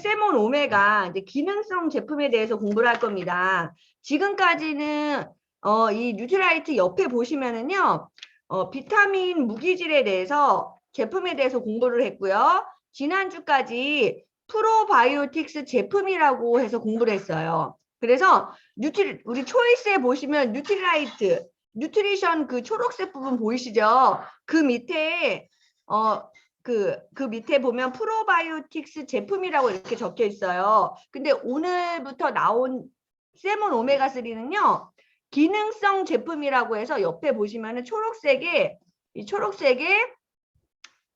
세몬 오메가 이제 기능성 제품에 대해서 공부를 할 겁니다. 지금까지는 이 뉴트라이트 옆에 보시면은요. 비타민 무기질에 대해서 제품에 대해서 공부를 했고요. 지난주까지 프로바이오틱스 제품이라고 해서 공부를 했어요. 그래서 우리 초이스에 보시면 뉴트라이트, 뉴트리션 그 초록색 부분 보이시죠? 그 밑에 그 밑에 보면 프로바이오틱스 제품이라고 이렇게 적혀 있어요. 근데 오늘부터 나온 세몬 오메가3는요. 기능성 제품이라고 해서 옆에 보시면은 이 초록색에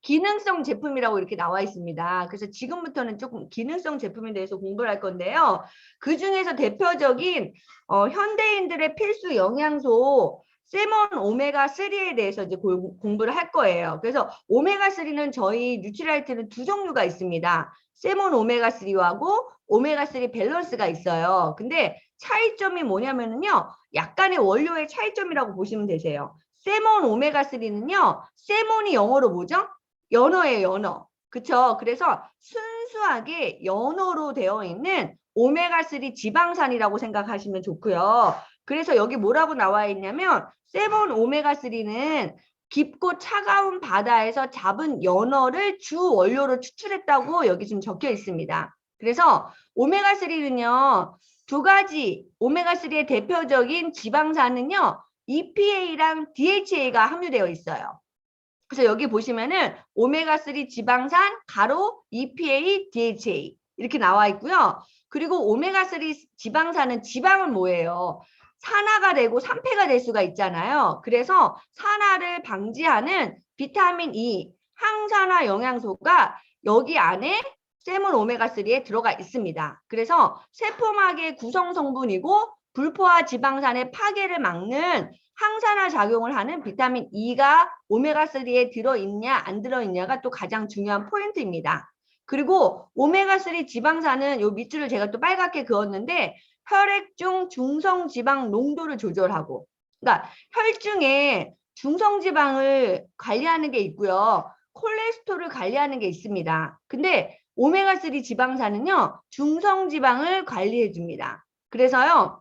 기능성 제품이라고 이렇게 나와 있습니다. 그래서 지금부터는 조금 기능성 제품에 대해서 공부를 할 건데요. 그 중에서 대표적인 현대인들의 필수 영양소 세몬 오메가3에 대해서 이제 공부를 할 거예요. 그래서 오메가3는 저희 뉴트리라이트는 두 종류가 있습니다. 세몬 오메가3하고 오메가3 밸런스가 있어요. 근데 차이점이 뭐냐면요. 약간의 원료의 차이점이라고 보시면 되세요. 세몬 오메가3는요. 세몬이 영어로 뭐죠? 연어예요, 연어. 그쵸? 그래서 순수하게 연어로 되어 있는 오메가3 지방산이라고 생각하시면 좋고요. 그래서 여기 뭐라고 나와 있냐면 세몬 오메가3는 깊고 차가운 바다에서 잡은 연어를 주 원료로 추출했다고 여기 지금 적혀 있습니다. 그래서 오메가3는요. 두 가지 오메가3의 대표적인 지방산은요. EPA랑 DHA가 함유되어 있어요. 그래서 여기 보시면은 오메가3 지방산 가로 EPA, DHA 이렇게 나와 있고요. 그리고 오메가3 지방산은 지방은 뭐예요? 산화가 되고 산패가 될 수가 있잖아요. 그래서 산화를 방지하는 비타민 E, 항산화 영양소가 여기 안에 세몬 오메가3에 들어가 있습니다. 그래서 세포막의 구성 성분이고 불포화 지방산의 파괴를 막는 항산화 작용을 하는 비타민 E가 오메가3에 들어있냐 안 들어있냐가 또 가장 중요한 포인트입니다. 그리고 오메가3 지방산은 요 밑줄을 제가 또 빨갛게 그었는데 혈액 중 중성지방 농도를 조절하고 그러니까 혈중에 중성지방을 관리하는 게 있고요. 콜레스테롤을 관리하는 게 있습니다. 근데 오메가3 지방산은요. 중성지방을 관리해 줍니다. 그래서요.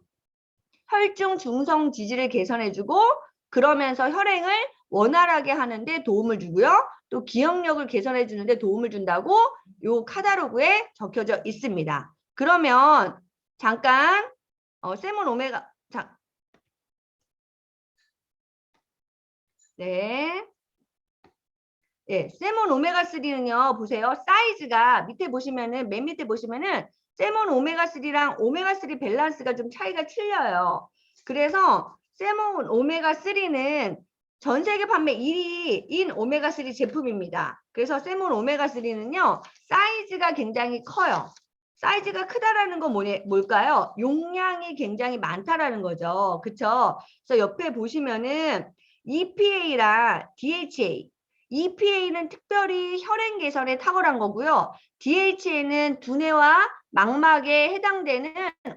혈중 중성 지질을 개선해주고 그러면서 혈행을 원활하게 하는데 도움을 주고요. 또 기억력을 개선해 주는데 도움을 준다고 요 카탈로그에 적혀져 있습니다. 그러면 잠깐 세몬 오메가 네. 예, 세몬 오메가3는요. 보세요. 사이즈가 밑에 보시면은 맨 밑에 보시면은 세몬 오메가3랑 오메가3 밸런스가 좀 차이가 틀려요. 그래서 세몬 오메가3는 전 세계 판매 1위인 오메가3 제품입니다. 그래서 세몬 오메가3는요. 사이즈가 굉장히 커요. 사이즈가 크다라는 건 뭘까요? 용량이 굉장히 많다라는 거죠. 그쵸? 그래서 옆에 보시면은 EPA랑 DHA EPA는 특별히 혈행 개선에 탁월한 거고요. DHA는 두뇌와 망막에 해당되는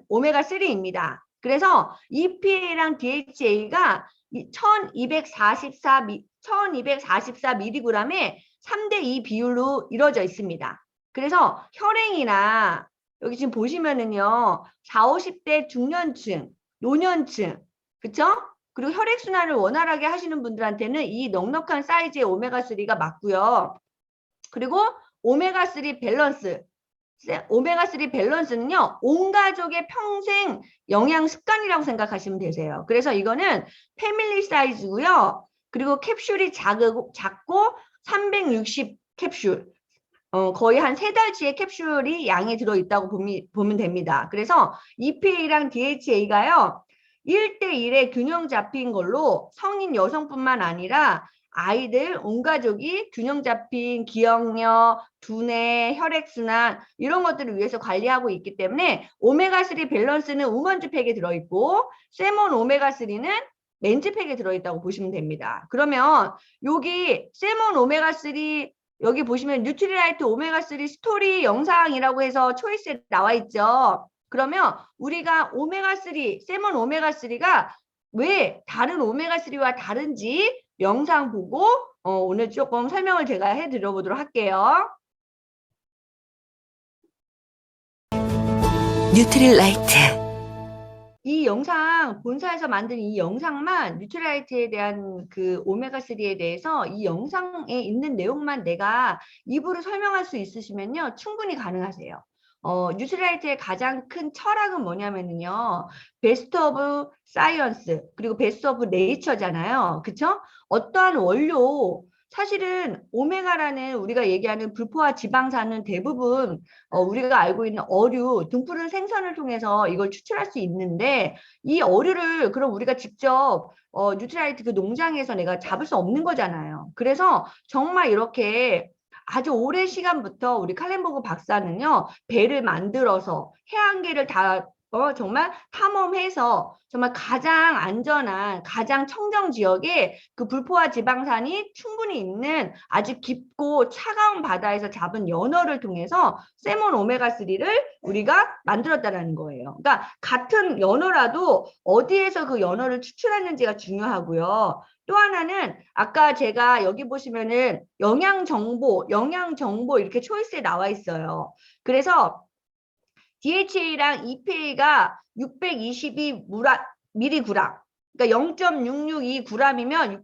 오메가3입니다. 그래서 EPA랑 DHA가 1244mg에 3대2 비율로 이루어져 있습니다. 그래서 혈행이나 여기 지금 보시면은요. 40, 50대 중년층, 노년층, 그쵸? 그리고 혈액순환을 원활하게 하시는 분들한테는 이 넉넉한 사이즈의 오메가3가 맞고요. 그리고 오메가3 밸런스. 오메가3 밸런스는요. 온 가족의 평생 영양 습관이라고 생각하시면 되세요. 그래서 이거는 패밀리 사이즈고요. 그리고 캡슐이 작고 360 캡슐. 거의 한 3달치의 캡슐이 양에 들어있다고 보면 됩니다. 그래서 EPA랑 DHA가요. 1대1의 균형 잡힌 걸로 성인 여성뿐만 아니라 아이들, 온 가족이 균형 잡힌 기억력, 두뇌, 혈액순환 이런 것들을 위해서 관리하고 있기 때문에 오메가3 밸런스는 우먼즈팩에 들어있고 세몬 오메가3는 맨즈팩에 들어있다고 보시면 됩니다. 그러면 여기 세몬 오메가3 여기 보시면 뉴트리라이트 오메가3 스토리 영상이라고 해서 초이스에 나와 있죠. 그러면 우리가 오메가3, 세몬 오메가3가 왜 다른 오메가3와 다른지 영상 보고 오늘 조금 설명을 제가 해드려 보도록 할게요. 뉴트릴라이트. 이 영상 본사에서 만든 이 영상만 뉴트라이트에 대한 그 오메가3에 대해서 이 영상에 있는 내용만 내가 입으로 설명할 수 있으시면요 충분히 가능하세요. 뉴트라이트의 가장 큰 철학은 뭐냐면요 베스트 오브 사이언스 그리고 베스트 오브 네이처잖아요. 그쵸? 어떠한 원료 사실은 오메가라는 우리가 얘기하는 불포화 지방산은 대부분 우리가 알고 있는 어류, 등푸른 생선을 통해서 이걸 추출할 수 있는데 이 어류를 그럼 우리가 직접 뉴트라이트 그 농장에서 내가 잡을 수 없는 거잖아요. 그래서 정말 이렇게 아주 오랜 시간부터 우리 칼렌버그 박사는요 배를 만들어서 해안계를 다 정말 탐험해서 정말 가장 안전한 가장 청정 지역에 그 불포화 지방산이 충분히 있는 아주 깊고 차가운 바다에서 잡은 연어를 통해서 세몬 오메가3를 우리가 만들었다라는 거예요. 그러니까 같은 연어라도 어디에서 그 연어를 추출했는지가 중요하고요. 또 하나는 아까 제가 여기 보시면은 영양 정보 이렇게 초이스에 나와 있어요. 그래서 DHA랑 EPA가 622mg, 그러니까 0.662g이면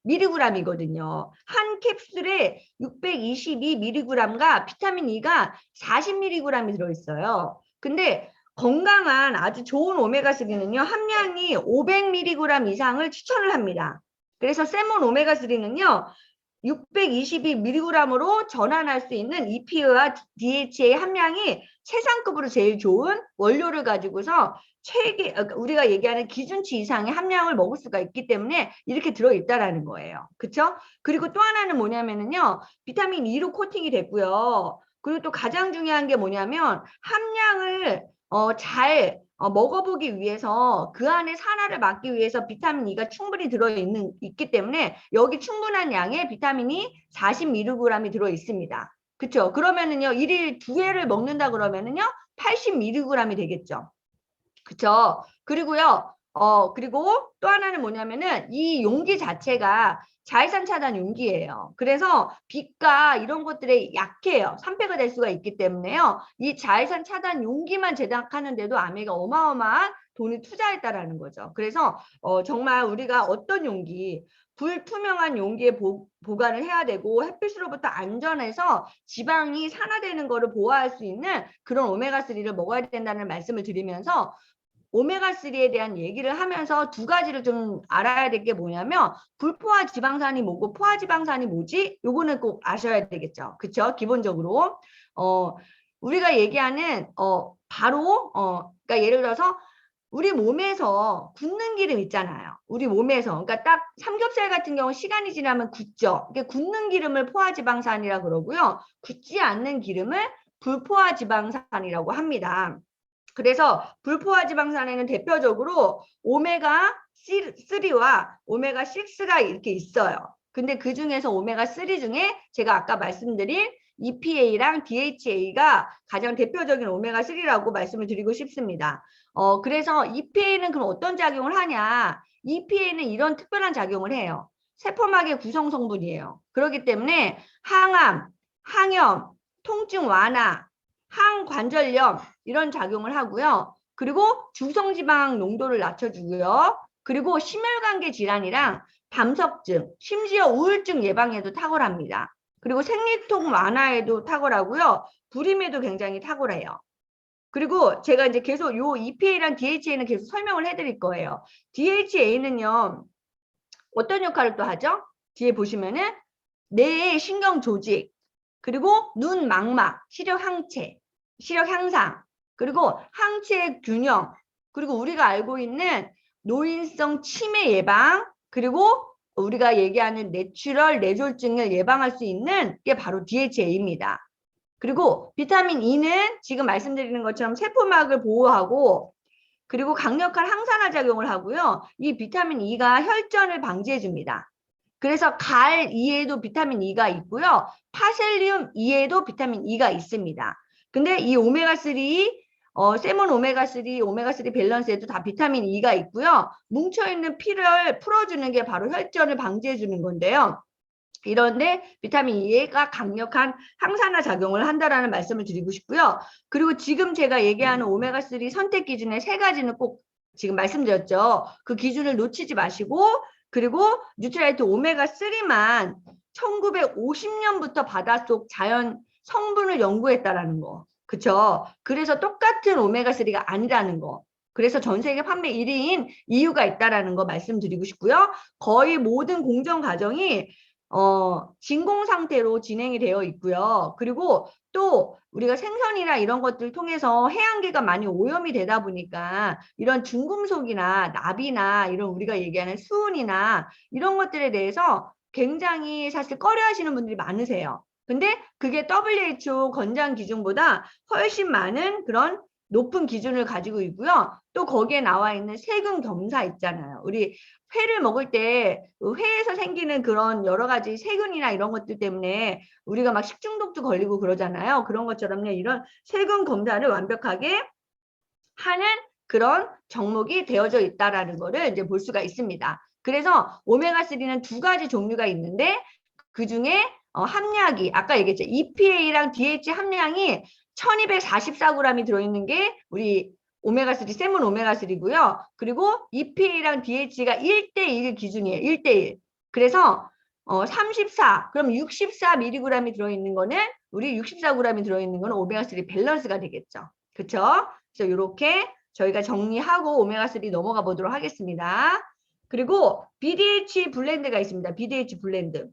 622mg이거든요. 한 캡슐에 622mg과 비타민 E가 40mg이 들어있어요. 근데 건강한 아주 좋은 오메가3는요, 함량이 500mg 이상을 추천을 합니다. 그래서 세몬 오메가3는요, 622mg으로 전환할 수 있는 EPA와 DHA 함량이 최상급으로 제일 좋은 원료를 가지고서 우리가 얘기하는 기준치 이상의 함량을 먹을 수가 있기 때문에 이렇게 들어있다라는 거예요. 그쵸? 그리고 또 하나는 뭐냐면은요, 비타민 E로 코팅이 됐고요. 그리고 또 가장 중요한 게 뭐냐면 함량을 잘 먹어보기 위해서 그 안에 산화를 막기 위해서 비타민 E가 충분히 있기 때문에 여기 충분한 양의 비타민이 40mg이 들어있습니다. 그쵸? 그러면은요, 일일 2회를 먹는다 그러면은요, 80mg이 되겠죠. 그쵸? 그리고요, 그리고 또 하나는 뭐냐면은 이 용기 자체가 자외선 차단 용기예요. 그래서 빛과 이런 것들에 약해요. 산패가 될 수가 있기 때문에요. 이 자외선 차단 용기만 제작하는데도 아메가 어마어마한 돈을 투자했다라는 거죠. 그래서 정말 우리가 어떤 용기, 불투명한 용기에 보관을 해야 되고 햇빛으로부터 안전해서 지방이 산화되는 것을 보호할 수 있는 그런 오메가3를 먹어야 된다는 말씀을 드리면서 오메가3에 대한 얘기를 하면서 두 가지를 좀 알아야 될 게 뭐냐면 불포화 지방산이 뭐고 포화 지방산이 뭐지? 요거는 꼭 아셔야 되겠죠. 그쵸? 기본적으로 우리가 얘기하는 바로 그러니까 예를 들어서 우리 몸에서 굳는 기름 있잖아요. 우리 몸에서 그러니까 딱 삼겹살 같은 경우 시간이 지나면 굳죠. 이게 굳는 기름을 포화 지방산이라 그러고요. 굳지 않는 기름을 불포화 지방산이라고 합니다. 그래서 불포화 지방산에는 대표적으로 오메가3와 오메가6가 이렇게 있어요. 근데 그 중에서 오메가3 중에 제가 아까 말씀드린 EPA랑 DHA가 가장 대표적인 오메가3라고 말씀을 드리고 싶습니다. 그래서 EPA는 그럼 어떤 작용을 하냐? EPA는 이런 특별한 작용을 해요. 세포막의 구성 성분이에요. 그렇기 때문에 항암, 항염, 통증 완화, 항관절염 이런 작용을 하고요. 그리고 중성지방 농도를 낮춰주고요. 그리고 심혈관계 질환이랑 담석증, 심지어 우울증 예방에도 탁월합니다. 그리고 생리통 완화에도 탁월하고요. 불임에도 굉장히 탁월해요. 그리고 제가 이제 계속 요 EPA랑 DHA는 계속 설명을 해드릴 거예요. DHA는요. 어떤 역할을 또 하죠? 뒤에 보시면은 뇌의 신경 조직, 그리고 눈 망막, 시력 항체, 시력 향상, 그리고 항체 균형, 그리고 우리가 알고 있는 노인성 치매 예방, 그리고 우리가 얘기하는 내추럴 뇌졸중을 예방할 수 있는 게 바로 DHA입니다. 그리고 비타민 E는 지금 말씀드리는 것처럼 세포막을 보호하고 그리고 강력한 항산화 작용을 하고요. 이 비타민 E가 혈전을 방지해 줍니다. 그래서 갈 E에도 비타민 E가 있고요. 파셀리움 E에도 비타민 E가 있습니다. 근데 이 오메가3, 세몬 오메가3 밸런스에도 다 비타민 E가 있고요. 뭉쳐있는 피를 풀어주는 게 바로 혈전을 방지해주는 건데요. 이런데 비타민 E가 강력한 항산화 작용을 한다라는 말씀을 드리고 싶고요. 그리고 지금 제가 얘기하는 오메가3 선택 기준의 세 가지는 꼭 지금 말씀드렸죠. 그 기준을 놓치지 마시고, 그리고 뉴트라이트 오메가3만 1950년부터 바닷속 자연 성분을 연구했다라는 거. 그쵸? 그래서 똑같은 오메가3가 아니라는 거. 그래서 전 세계 판매 1위인 이유가 있다라는 거 말씀드리고 싶고요. 거의 모든 공정 과정이 진공 상태로 진행이 되어 있고요. 그리고 또 우리가 생선이나 이런 것들을 통해서 해양계가 많이 오염이 되다 보니까 이런 중금속이나 납이나 이런 우리가 얘기하는 수은이나 이런 것들에 대해서 굉장히 사실 꺼려 하시는 분들이 많으세요. 근데 그게 WHO 권장 기준보다 훨씬 많은 그런 높은 기준을 가지고 있고요. 또 거기에 나와 있는 세균 검사 있잖아요. 우리 회를 먹을 때 회에서 생기는 그런 여러 가지 세균이나 이런 것들 때문에 우리가 막 식중독도 걸리고 그러잖아요. 그런 것처럼요. 이런 세균 검사를 완벽하게 하는 그런 정목이 되어져 있다라는 거를 이제 볼 수가 있습니다. 그래서 오메가3는 두 가지 종류가 있는데 그중에 함량이 아까 얘기했죠. EPA랑 DH 함량이 1244g이 들어있는 게 우리 오메가3 세문 오메가3고요. 그리고 EPA랑 DH가 1대1 기준이에요. 1대1. 그래서 34 그럼 64mg이 들어있는 거는 우리 64g이 들어있는 거는 오메가3 밸런스가 되겠죠. 그렇죠? 그래서 이렇게 저희가 정리하고 오메가3 넘어가 보도록 하겠습니다. 그리고 BDH 블렌드가 있습니다. BDH 블렌드.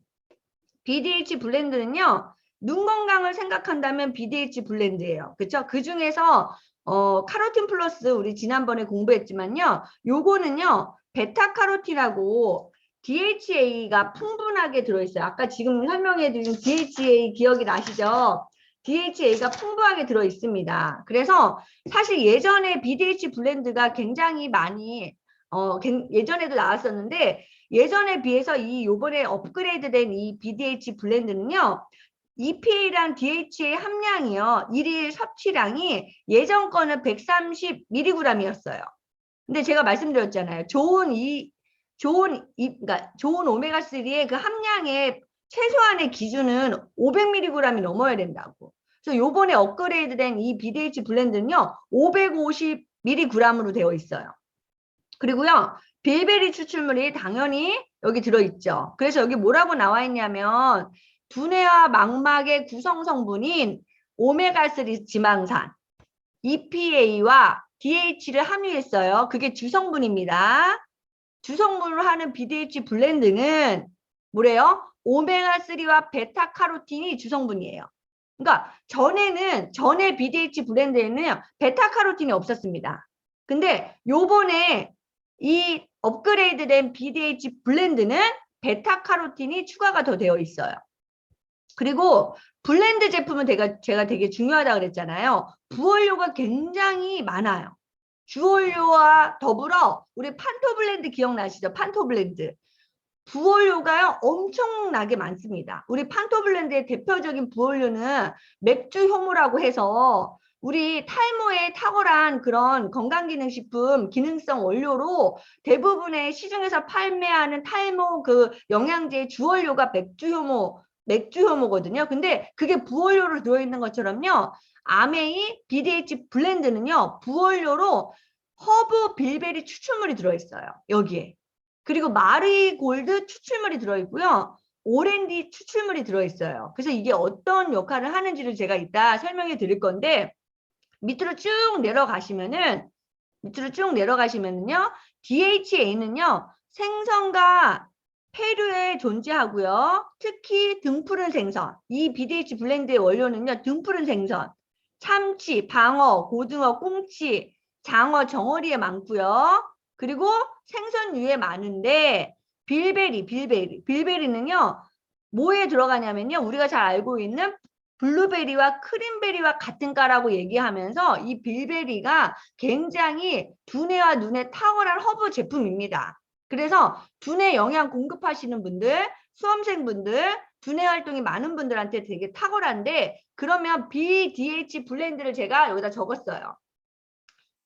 BDH 블렌드는요. 눈 건강을 생각한다면 BDH 블렌드예요. 그렇죠? 그 중에서 카로틴 플러스 우리 지난번에 공부했지만요. 요거는요. 베타카로틴하고 DHA가 풍부하게 들어있어요. 아까 지금 설명해드린 DHA 기억이 나시죠? DHA가 풍부하게 들어있습니다. 그래서 사실 예전에 BDH 블렌드가 굉장히 많이 예전에도 나왔었는데 예전에 비해서 이 요번에 업그레이드된 이 BDH 블렌드는요. EPA랑 DHA 함량이요. 일일 섭취량이 예전 거는 130mg이었어요. 근데 제가 말씀드렸잖아요. 그러니까 좋은 오메가3의 그 함량의 최소한의 기준은 500mg이 넘어야 된다고. 그래서 요번에 업그레이드된 이 BDH 블렌드는요. 550mg으로 되어 있어요. 그리고요. 빌베리 추출물이 당연히 여기 들어있죠. 그래서 여기 뭐라고 나와 있냐면 두뇌와 망막의 구성 성분인 오메가3 지방산, EPA와 DH를 함유했어요. 그게 주성분입니다. 주성분으로 하는 BDH 블렌드는 뭐래요? 오메가3와 베타카로틴이 주성분이에요. 그러니까 전에 BDH 블렌드에는 베타카로틴이 없었습니다. 근데 요번에 이 업그레이드된 BDH 블렌드는 베타카로틴이 추가가 더 되어 있어요. 그리고 블렌드 제품은 제가 되게 중요하다고 그랬잖아요. 부원료가 굉장히 많아요. 주원료와 더불어 우리 판토 블렌드 기억나시죠? 판토 블렌드. 부원료가요 엄청나게 많습니다. 우리 판토 블렌드의 대표적인 부원료는 맥주 효모라고 해서 우리 탈모에 탁월한 그런 건강기능식품 기능성 원료로 대부분의 시중에서 판매하는 탈모 그 영양제의 주원료가 맥주 효모거든요. 근데 그게 부원료로 들어있는 것처럼요. 아메이 BDH 블렌드는요. 부원료로 허브 빌베리 추출물이 들어있어요. 여기에. 그리고 마리골드 추출물이 들어있고요. 오렌지 추출물이 들어있어요. 그래서 이게 어떤 역할을 하는지를 제가 이따 설명해 드릴 건데 밑으로 쭉 내려가시면은요. DHA는요. 생선과 페류에 존재하고요. 특히 등푸른 생선. 이 BDH 블렌드의 원료는요. 등푸른 생선, 참치, 방어, 고등어, 꽁치, 장어, 정어리에 많고요. 그리고 생선류에 많은데 빌베리는요. 뭐에 들어가냐면요. 우리가 잘 알고 있는 블루베리와 크림베리와 같은 과라고 얘기하면서 이 빌베리가 굉장히 두뇌와 눈에 탁월한 허브 제품입니다. 그래서 두뇌 영양 공급하시는 분들, 수험생분들, 두뇌 활동이 많은 분들한테 되게 탁월한데 그러면 BDH 블렌드를 제가 여기다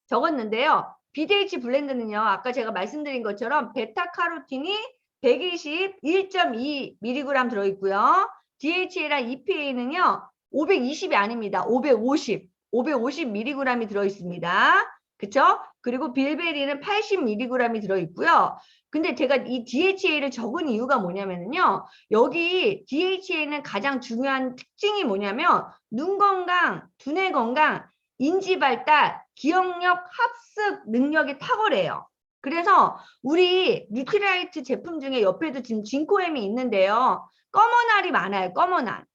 적었는데요. BDH 블렌드는요. 아까 제가 말씀드린 것처럼 베타카로틴이 120, 1.2mg 들어있고요. DHA랑 EPA는요, 520이 아닙니다. 550mg이 들어있습니다. 그쵸? 그리고 빌베리는 80mg이 들어있고요. 근데 제가 이 DHA를 적은 이유가 뭐냐면요. 여기 DHA는 가장 중요한 특징이 뭐냐면 눈 건강, 두뇌 건강, 인지 발달, 기억력, 학습 능력이 탁월해요. 그래서 우리 뉴트라이트 제품 중에 옆에도 지금 진코엠이 있는데요. 검은 알이 많아요. 검은 알.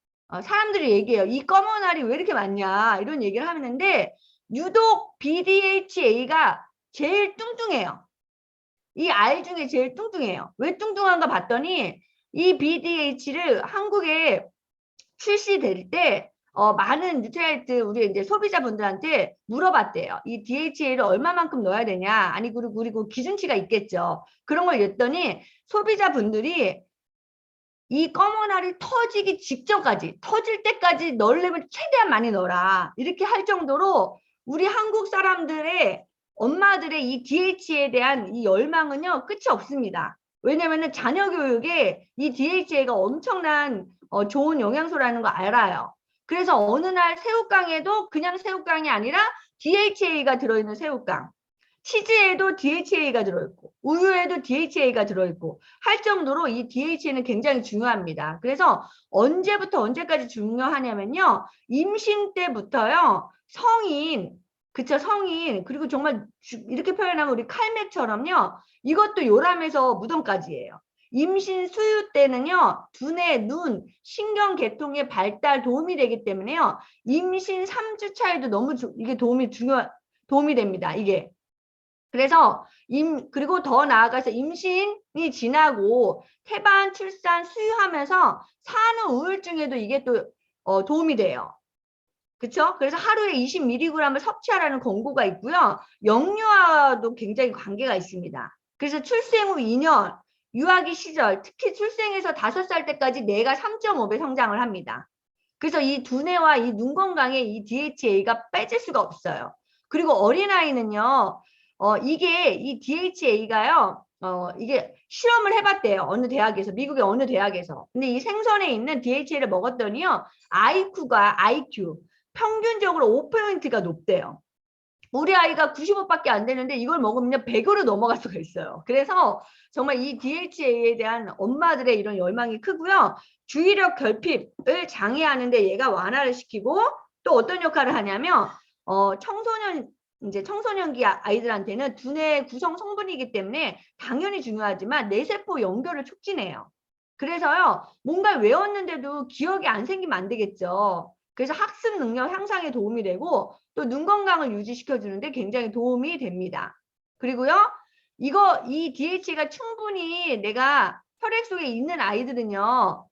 사람들이 얘기해요. 이 검은 알이 왜 이렇게 많냐 이런 얘기를 하는데 유독 BDHA가 제일 뚱뚱해요. 이 알 중에 제일 뚱뚱해요. 왜 뚱뚱한가 봤더니 이 BDH를 한국에 출시될 때 많은 뉴트라이트 우리 이제 소비자분들한테 물어봤대요. 이 DHA를 얼마만큼 넣어야 되냐? 아니 그리고 기준치가 있겠죠. 그런 걸 냈더니 소비자분들이 이 검은 알이 터지기 직전까지 터질 때까지 넣으려면 최대한 많이 넣어라. 이렇게 할 정도로 우리 한국 사람들의 엄마들의 이 DHA에 대한 이 열망은요 끝이 없습니다. 왜냐면은 자녀 교육에 이 DHA가 엄청난 좋은 영양소라는 거 알아요. 그래서 어느 날 새우깡에도 그냥 새우깡이 아니라 DHA가 들어있는 새우깡, 치즈에도 DHA가 들어있고 우유에도 DHA가 들어있고 할 정도로 이 DHA는 굉장히 중요합니다. 그래서 언제부터 언제까지 중요하냐면요. 임신 때부터요. 성인, 그쵸, 성인, 그리고 정말 이렇게 표현하면 우리 칼맥처럼요. 이것도 요람에서 무덤까지예요. 임신 수유 때는요. 두뇌, 눈, 신경계통의 발달 도움이 되기 때문에요. 임신 3주 차에도 너무 이게 도움이 됩니다. 이게. 그래서 그리고 더 나아가서 임신이 지나고 태반, 출산, 수유하면서 산후 우울증에도 이게 또 도움이 돼요. 그렇죠? 그래서 하루에 20mg을 섭취하라는 권고가 있고요. 영유아도 굉장히 관계가 있습니다. 그래서 출생 후 2년, 유아기 시절, 특히 출생에서 5살 때까지 뇌가 3.5배 성장을 합니다. 그래서 이 두뇌와 이 눈 건강에 이 DHA가 빼질 수가 없어요. 그리고 어린아이는요, 이게 이 DHA가요, 이게 실험을 해봤대요. 어느 대학에서, 미국의 어느 대학에서. 근데 이 생선에 있는 DHA를 먹었더니요, IQ, 평균적으로 5%가 높대요. 우리 아이가 95밖에 안 되는데 이걸 먹으면 100으로 넘어갈 수가 있어요. 그래서 정말 이 DHA에 대한 엄마들의 이런 열망이 크고요. 주의력 결핍을 장애하는데 얘가 완화를 시키고 또 어떤 역할을 하냐면 청소년기 아이들한테는 두뇌 구성 성분이기 때문에 당연히 중요하지만 뇌세포 연결을 촉진해요. 그래서요. 뭔가 외웠는데도 기억이 안 생기면 안 되겠죠. 그래서 학습 능력 향상에 도움이 되고 또 눈 건강을 유지시켜 주는데 굉장히 도움이 됩니다. 그리고요. 이 DHA가 충분히 내가 혈액 속에 있는 아이들은요.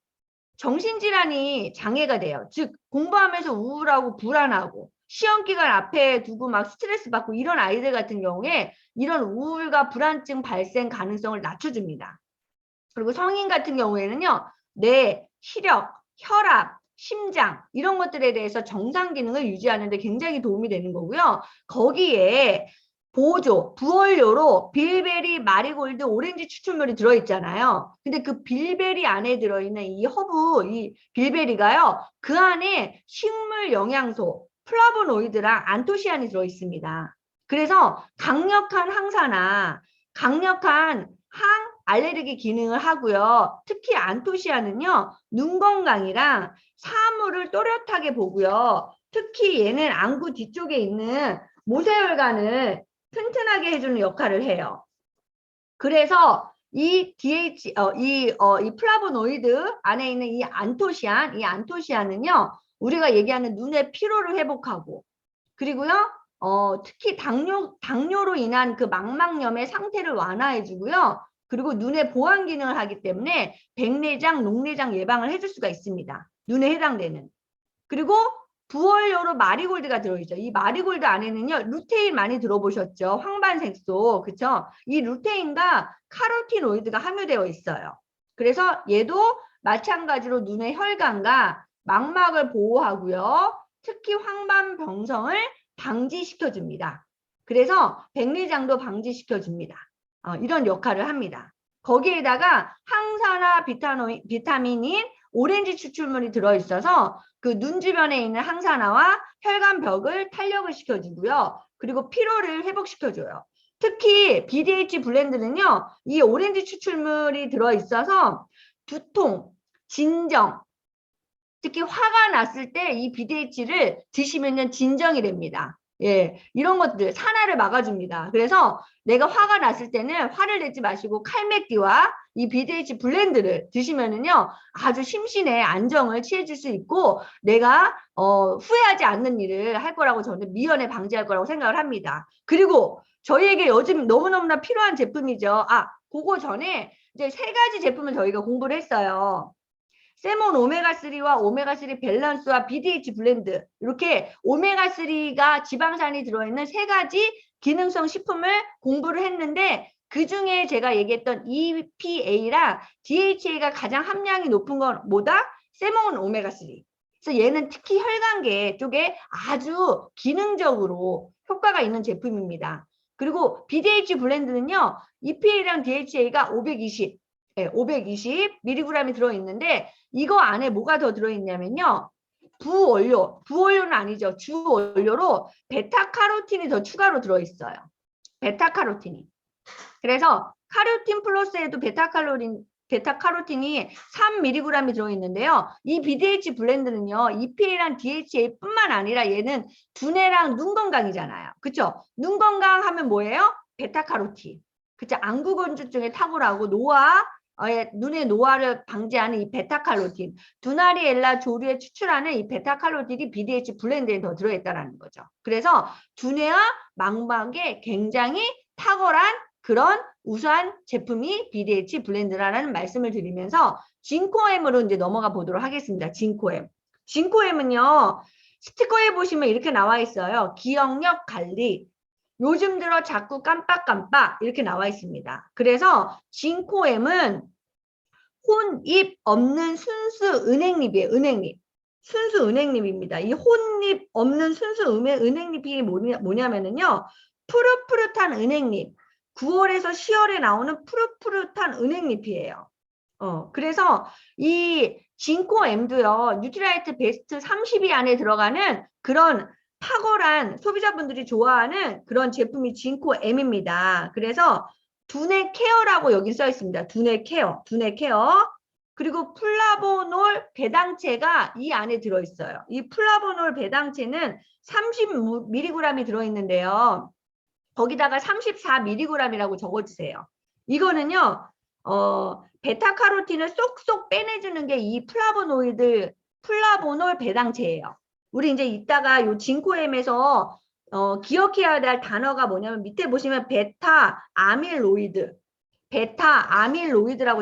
정신질환이 장애가 돼요. 즉 공부하면서 우울하고 불안하고 시험 기간 앞에 두고 막 스트레스 받고 이런 아이들 같은 경우에 이런 우울과 불안증 발생 가능성을 낮춰줍니다. 그리고 성인 같은 경우에는요. 뇌, 시력, 혈압, 심장 이런 것들에 대해서 정상 기능을 유지하는 데 굉장히 도움이 되는 거고요. 거기에 보조, 부원료로 빌베리, 마리골드, 오렌지 추출물이 들어있잖아요. 근데 그 빌베리 안에 들어있는 이 빌베리가요. 그 안에 식물 영양소, 플라보노이드랑 안토시안이 들어있습니다. 그래서 강력한 항산화, 강력한 알레르기 기능을 하고요. 특히 안토시아는요. 눈 건강이랑 사물을 또렷하게 보고요. 특히 얘는 안구 뒤쪽에 있는 모세혈관을 튼튼하게 해주는 역할을 해요. 그래서 이 플라보노이드 안에 있는 이 안토시아는요. 우리가 얘기하는 눈의 피로를 회복하고 그리고요. 특히 당뇨로 인한 그 망막염의 상태를 완화해주고요. 그리고 눈의 보완 기능을 하기 때문에 백내장, 녹내장 예방을 해줄 수가 있습니다. 눈에 해당되는. 그리고 부원료로 마리골드가 들어있죠. 이 마리골드 안에는요. 루테인 많이 들어보셨죠? 황반색소. 그쵸? 이 루테인과 카로티노이드가 함유되어 있어요. 그래서 얘도 마찬가지로 눈의 혈관과 망막을 보호하고요. 특히 황반병성을 방지시켜줍니다. 그래서 백내장도 방지시켜줍니다. 이런 역할을 합니다. 거기에다가 항산화 비타민인 오렌지 추출물이 들어있어서 그 눈 주변에 있는 항산화와 혈관벽을 탄력을 시켜주고요. 그리고 피로를 회복시켜줘요. 특히 BDH 블렌드는요, 이 오렌지 추출물이 들어있어서 두통, 진정, 특히 화가 났을 때 이 BDH를 드시면 진정이 됩니다. 예, 이런 것들 산화를 막아줍니다. 그래서 내가 화가 났을 때는 화를 내지 마시고 칼맥기와 이 BDH 블렌드를 드시면은요 아주 심신의 안정을 취해줄 수 있고 내가 후회하지 않는 일을 할 거라고 저는 미연에 방지할 거라고 생각을 합니다. 그리고 저희에게 요즘 너무너무나 필요한 제품이죠. 아, 그거 전에 이제 3가지 제품을 저희가 공부를 했어요. 세몬 오메가3와 오메가3 밸런스와 BDH 블렌드, 이렇게 오메가3가 지방산이 들어있는 3가지 기능성 식품을 공부를 했는데 그 중에 제가 얘기했던 EPA랑 DHA가 가장 함량이 높은 건 뭐다? 세몬 오메가3. 그래서 얘는 특히 혈관계 쪽에 아주 기능적으로 효과가 있는 제품입니다. 그리고 BDH 블렌드는요, EPA랑 DHA가 520, 520mg이 들어있는데 이거 안에 뭐가 더 들어있냐면요. 부원료는 아니죠. 주원료로 베타카로틴이 더 추가로 들어있어요. 베타카로틴이. 그래서 카로틴 플러스에도 베타카로틴이 3mg이 들어있는데요. 이 BDH 블렌드는요. EPA랑 DHA뿐만 아니라 얘는 두뇌랑 눈 건강이잖아요. 그렇죠? 눈 건강하면 뭐예요? 베타카로틴. 그쵸? 안구건조증에 탁월하고 노화, 눈의 노화를 방지하는 이 베타카로틴, 두나리엘라 조류에 추출하는 이 베타카로틴이 BDH 블렌드에 더 들어있다는 거죠. 그래서 두뇌와 망막에 굉장히 탁월한 그런 우수한 제품이 BDH 블렌드라는 말씀을 드리면서 진코엠으로 이제 넘어가 보도록 하겠습니다. 진코엠. 진코엠은요, 스티커에 보시면 이렇게 나와 있어요. 기억력 관리. 요즘 들어 자꾸 깜빡깜빡 이렇게 나와 있습니다. 그래서 진코엠은 혼입 없는 순수 은행잎이에요. 은행잎. 순수 은행잎입니다. 이 혼잎 없는 순수 은행잎이 뭐냐면은요. 푸릇푸릇한 은행잎. 9월에서 10월에 나오는 푸릇푸릇한 은행잎이에요. 그래서 이 진코엠도요. 뉴트라이트 베스트 30위 안에 들어가는 그런 탁월한 소비자분들이 좋아하는 그런 제품이 진코엠입니다. 그래서 두뇌 케어라고 여기 써 있습니다. 두뇌 케어, 두뇌 케어. 그리고 플라보놀 배당체가 이 안에 들어있어요. 이 플라보놀 배당체는 30mg이 들어있는데요. 거기다가 34mg이라고 적어주세요. 이거는요, 베타카로틴을 쏙쏙 빼내주는 게 이 플라보놀 배당체예요. 우리 이제 이따가 요 진코엠에서 기억해야 될 단어가 뭐냐면 밑에 보시면 베타 아밀로이드라고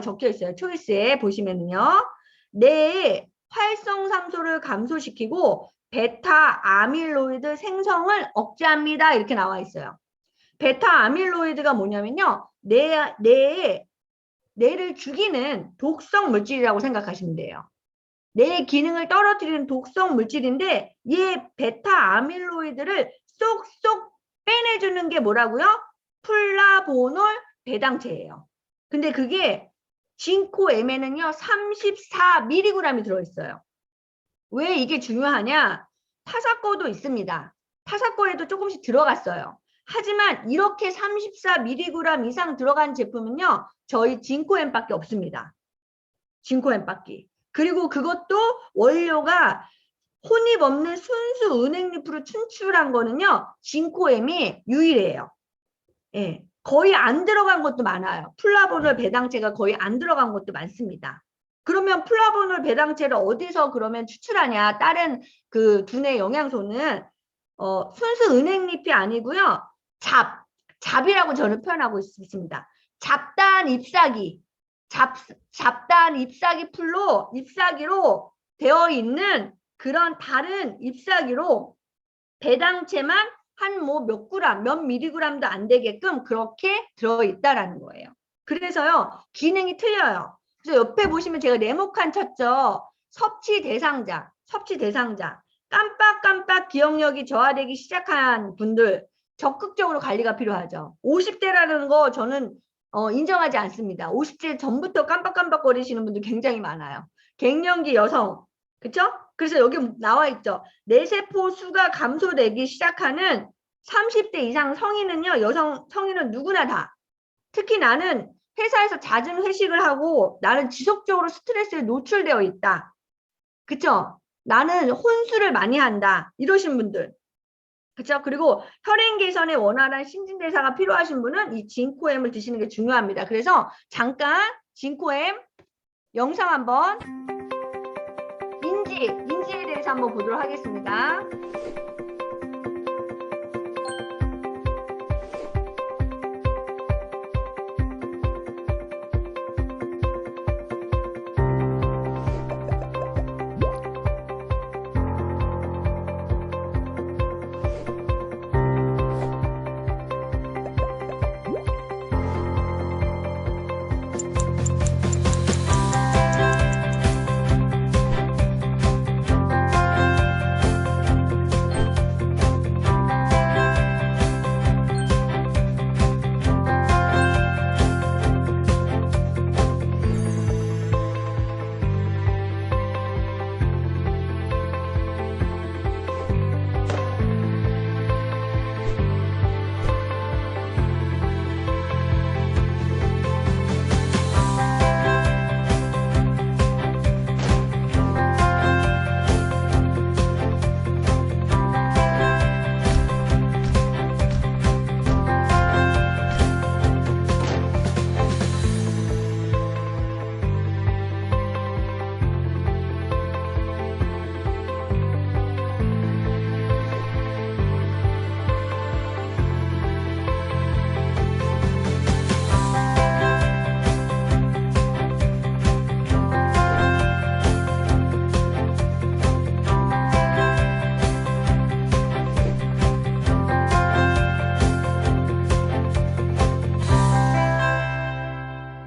적혀 있어요. 초이스에 보시면요. 뇌의 활성산소를 감소시키고 베타 아밀로이드 생성을 억제합니다. 이렇게 나와 있어요. 베타 아밀로이드가 뭐냐면요. 뇌를 죽이는 독성 물질이라고 생각하시면 돼요. 뇌의 기능을 떨어뜨리는 독성 물질인데 이 베타 아밀로이드를 쏙쏙 빼내주는 게 뭐라고요? 플라보놀 배당체예요. 근데 그게 진코엠에는요 34mg이 들어있어요. 왜 이게 중요하냐? 타사코도 있습니다. 타사코에도 조금씩 들어갔어요. 하지만 이렇게 34mg 이상 들어간 제품은요 저희 진코엠밖에 없습니다. 진코엠밖에. 그리고 그것도 원료가 혼입 없는 순수 은행잎으로 추출한 거는요 진코엠이 유일해요. 예, 거의 안 들어간 것도 많아요. 플라보놀 배당체가 거의 안 들어간 것도 많습니다. 그러면 플라보놀 배당체를 어디서 그러면 추출하냐? 다른 그 두뇌 영양소는 순수 은행잎이 아니고요. 잡이라고 저는 표현하고 있습니다. 잡다한 잎사귀, 잡다한 잎사귀로 되어 있는 그런 다른 잎사귀로 배당체만 한 뭐 몇 그램, 몇 미리그램도 안 되게끔 그렇게 들어있다라는 거예요. 그래서요, 기능이 틀려요. 그래서 옆에 보시면 제가 네모칸 쳤죠. 섭취 대상자. 깜빡깜빡 기억력이 저하되기 시작한 분들 적극적으로 관리가 필요하죠. 50대라는 거 저는 인정하지 않습니다. 50대 전부터 깜빡깜빡거리시는 분들 굉장히 많아요. 갱년기 여성, 그쵸? 그래서 여기 나와 있죠. 뇌세포 수가 감소되기 시작하는 30대 이상 성인은요, 성인은 누구나 다. 특히 나는 회사에서 잦은 회식을 하고 나는 지속적으로 스트레스에 노출되어 있다. 그쵸? 나는 혼술을 많이 한다. 이러신 분들. 그쵸? 그리고 혈행 개선에 원활한 신진대사가 필요하신 분은 이 진코엠을 드시는 게 중요합니다. 그래서 잠깐 진코엠 영상 한번 인지에 대해서 한번 보도록 하겠습니다.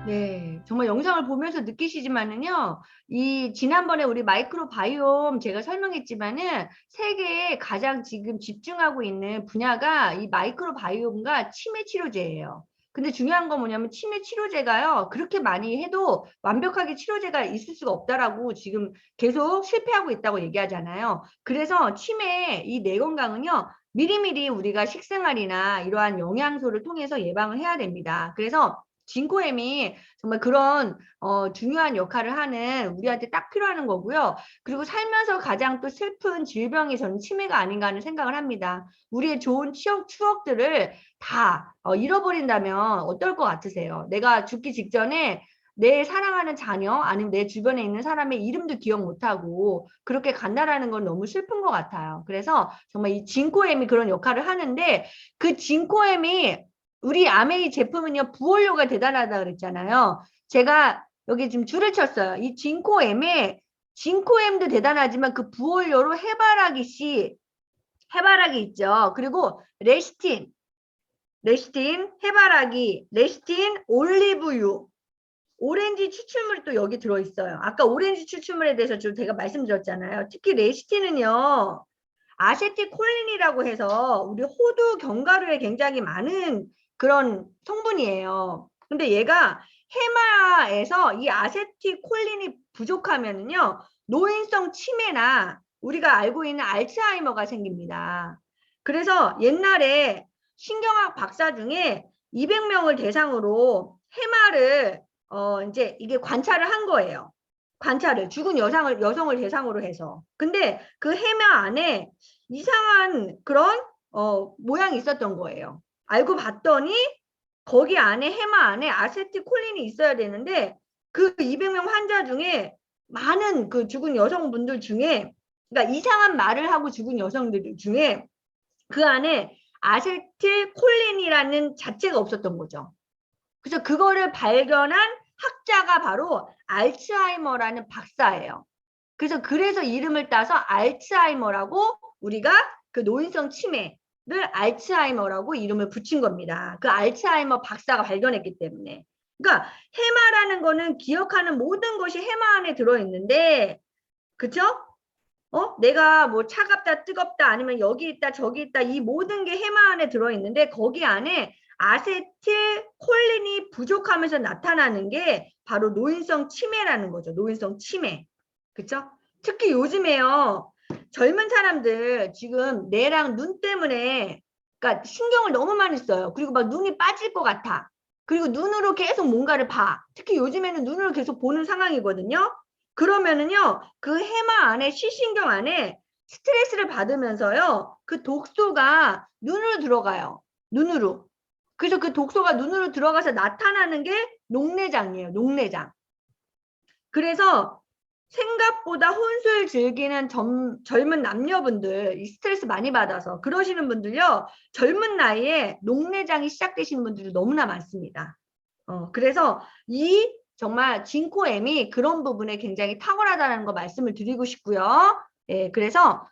네, 정말 영상을 보면서 느끼시지만은요, 이 지난번에 우리 마이크로바이옴 제가 설명했지만은 세계에 가장 지금 집중하고 있는 분야가 이 마이크로바이옴과 치매 치료제예요. 근데 중요한 건 뭐냐면 치매 치료제가요, 그렇게 많이 해도 완벽하게 치료제가 있을 수가 없다라고 지금 계속 실패하고 있다고 얘기하잖아요. 그래서 치매 이 뇌 건강은요, 미리미리 우리가 식생활이나 이러한 영양소를 통해서 예방을 해야 됩니다. 그래서 진코엠이 정말 그런 중요한 역할을 하는 우리한테 딱 필요한 거고요. 그리고 살면서 가장 또 슬픈 질병이 저는 치매가 아닌가 하는 생각을 합니다. 우리의 좋은 추억들을 다 잃어버린다면 어떨 것 같으세요? 내가 죽기 직전에 내 사랑하는 자녀 아니면 내 주변에 있는 사람의 이름도 기억 못하고 그렇게 간다라는 건 너무 슬픈 것 같아요. 그래서 정말 이 진코엠이 그런 역할을 하는데 그 진코엠이 우리 아메이 제품은요, 부원료가 대단하다 그랬잖아요. 제가 여기 지금 줄을 쳤어요. 이 진코엠도 대단하지만 그 부원료로 해바라기 있죠. 그리고 해바라기, 레시틴, 올리브유, 오렌지 추출물이 또 여기 들어있어요. 아까 오렌지 추출물에 대해서 좀 제가 말씀드렸잖아요. 특히 레시틴은요, 아세틸콜린이라고 해서 우리 호두 견과류에 굉장히 많은 그런 성분이에요. 근데 얘가 해마에서 이 아세틸콜린이 부족하면요, 노인성 치매나 우리가 알고 있는 알츠하이머가 생깁니다. 그래서 옛날에 신경학 박사 중에 200명을 대상으로 해마를 이제 이게 관찰을 한 거예요. 죽은 여성을 대상으로 해서. 근데 그 해마 안에 이상한 그런 모양이 있었던 거예요. 알고 봤더니 거기 안에 해마 안에 아세틸콜린이 있어야 되는데 그 200명 환자 중에 많은 그 죽은 여성분들 중에 그러니까 이상한 말을 하고 죽은 여성들 중에 그 안에 아세틸콜린이라는 자체가 없었던 거죠. 그래서 그거를 발견한 학자가 바로 알츠하이머라는 박사예요. 그래서 이름을 따서 알츠하이머라고 우리가 그 노인성 치매를 알츠하이머라고 이름을 붙인 겁니다. 그 알츠하이머 박사가 발견했기 때문에. 그러니까 해마라는 거는 기억하는 모든 것이 해마 안에 들어있는데, 그쵸? 내가 뭐 차갑다, 뜨겁다, 아니면 여기 있다, 저기 있다, 이 모든 게 해마 안에 들어있는데, 거기 안에 아세틸콜린이 부족하면서 나타나는 게 바로 노인성 치매라는 거죠. 노인성 치매. 그쵸? 특히 요즘에요. 젊은 사람들 지금 뇌랑 눈 때문에 그러니까 신경을 너무 많이 써요. 그리고 막 눈이 빠질 것 같아. 그리고 눈으로 계속 뭔가를 봐. 특히 요즘에는 눈으로 계속 보는 상황이거든요. 그러면은요. 그 해마 안에 시신경 안에 스트레스를 받으면서요. 그 독소가 눈으로 들어가요. 눈으로. 그래서 그 독소가 눈으로 들어가서 나타나는 게 녹내장이에요. 녹내장. 그래서 생각보다 혼술 즐기는 젊은 남녀분들, 이 스트레스 많이 받아서 그러시는 분들요, 젊은 나이에 녹내장이 시작되시는 분들이 너무나 많습니다. 그래서 이 정말 진코엠이 그런 부분에 굉장히 탁월하다는 거 말씀을 드리고 싶고요. 예, 그래서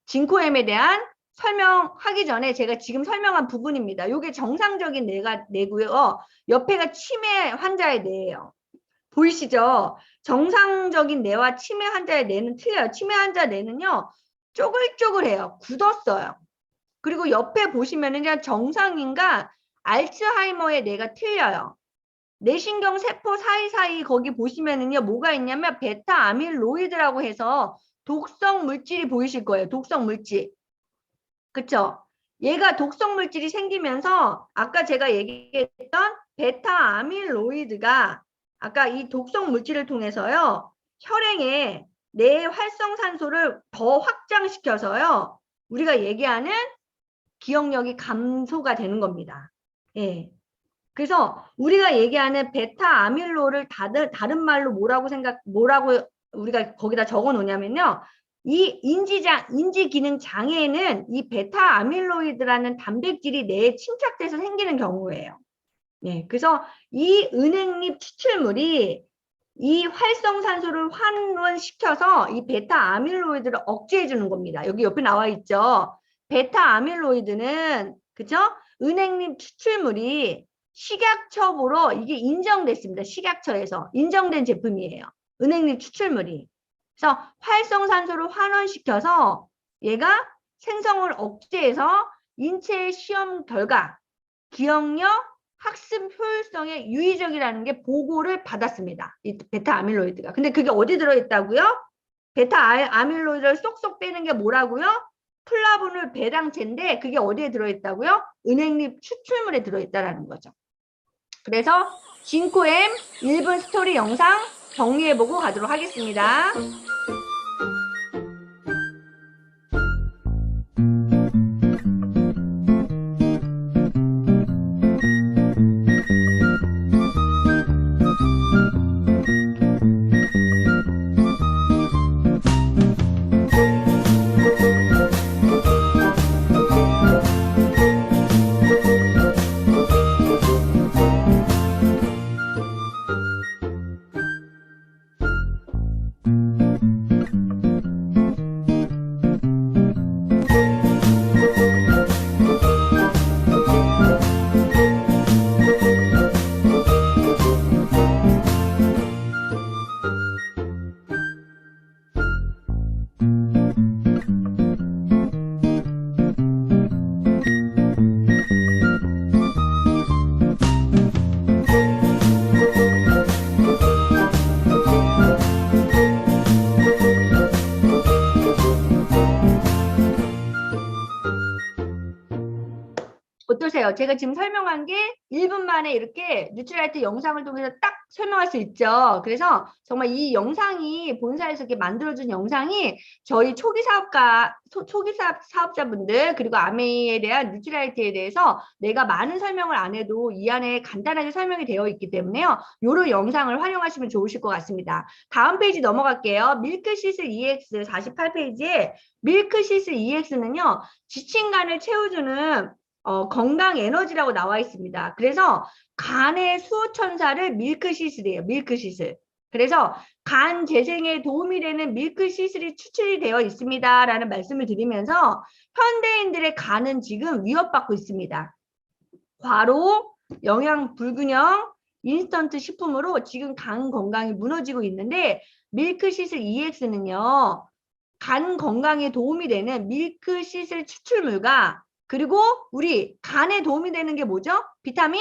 진코엠에 대한 설명하기 전에 제가 지금 설명한 부분입니다. 이게 정상적인 뇌고요. 옆에가 치매 환자의 뇌예요. 보이시죠? 정상적인 뇌와 치매 환자의 뇌는 틀려요. 치매 환자 뇌는요, 쪼글쪼글해요. 굳었어요. 그리고 옆에 보시면은 정상인과 알츠하이머의 뇌가 틀려요. 뇌신경 세포 사이사이 거기 보시면은요, 뭐가 있냐면 베타 아밀로이드라고 해서 독성 물질이 보이실 거예요. 독성 물질. 그쵸? 얘가 독성 물질이 생기면서 아까 제가 얘기했던 베타 아밀로이드가 아까 이 독성 물질을 통해서요. 혈행에 뇌 활성산소를 더 확장시켜서요. 우리가 얘기하는 기억력이 감소가 되는 겁니다. 예. 그래서 우리가 얘기하는 베타 아밀로를 다른 말로 뭐라고 우리가 거기다 적어 놓냐면요. 이 인지 기능 장애에는 이 베타 아밀로이드라는 단백질이 뇌에 침착돼서 생기는 경우예요. 네, 그래서 이 은행잎 추출물이 이 활성산소를 환원시켜서 이 베타 아밀로이드를 억제해 주는 겁니다. 여기 옆에 나와 있죠. 베타 아밀로이드는 그죠? 은행잎 추출물이 식약처로 이게 인정됐습니다. 식약처에서 인정된 제품이에요. 은행잎 추출물이. 그래서 활성산소를 환원시켜서 얘가 생성을 억제해서 인체 시험 결과 기억력, 학습 효율성에 유의적이라는 게 보고를 받았습니다. 이 베타 아밀로이드가. 근데 그게 어디 들어있다고요? 베타 아밀로이드를 쏙쏙 빼는 게 뭐라고요? 플라보놀 배당체인데 그게 어디에 들어있다고요? 은행잎 추출물에 들어있다라는 거죠. 그래서 진코엠 1분 스토리 영상 정리해보고 가도록 하겠습니다. 어떠세요? 제가 지금 설명한 게 1분 만에 이렇게 뉴트라이트 영상을 통해서 딱 설명할 수 있죠. 그래서 정말 이 영상이 본사에서 이렇게 만들어준 영상이 저희 초기 사업자분들 그리고 아메이에 대한 뉴트라이트에 대해서 내가 많은 설명을 안 해도 이 안에 간단하게 설명이 되어 있기 때문에요. 요런 영상을 활용하시면 좋으실 것 같습니다. 다음 페이지 넘어갈게요. 밀크시슬 EX 48페이지에 밀크시슬 EX는요. 지친간을 채워주는 건강 에너지라고 나와 있습니다. 그래서 간의 수호천사를 밀크시슬이에요. 밀크시슬. 그래서 간 재생에 도움이 되는 밀크시슬이 추출이 되어 있습니다. 라는 말씀을 드리면서 현대인들의 간은 지금 위협받고 있습니다. 과로, 영양 불균형, 인스턴트 식품으로 지금 간 건강이 무너지고 있는데 밀크시슬 EX는요. 간 건강에 도움이 되는 밀크시슬 추출물과 그리고 우리 간에 도움이 되는 게 뭐죠? 비타민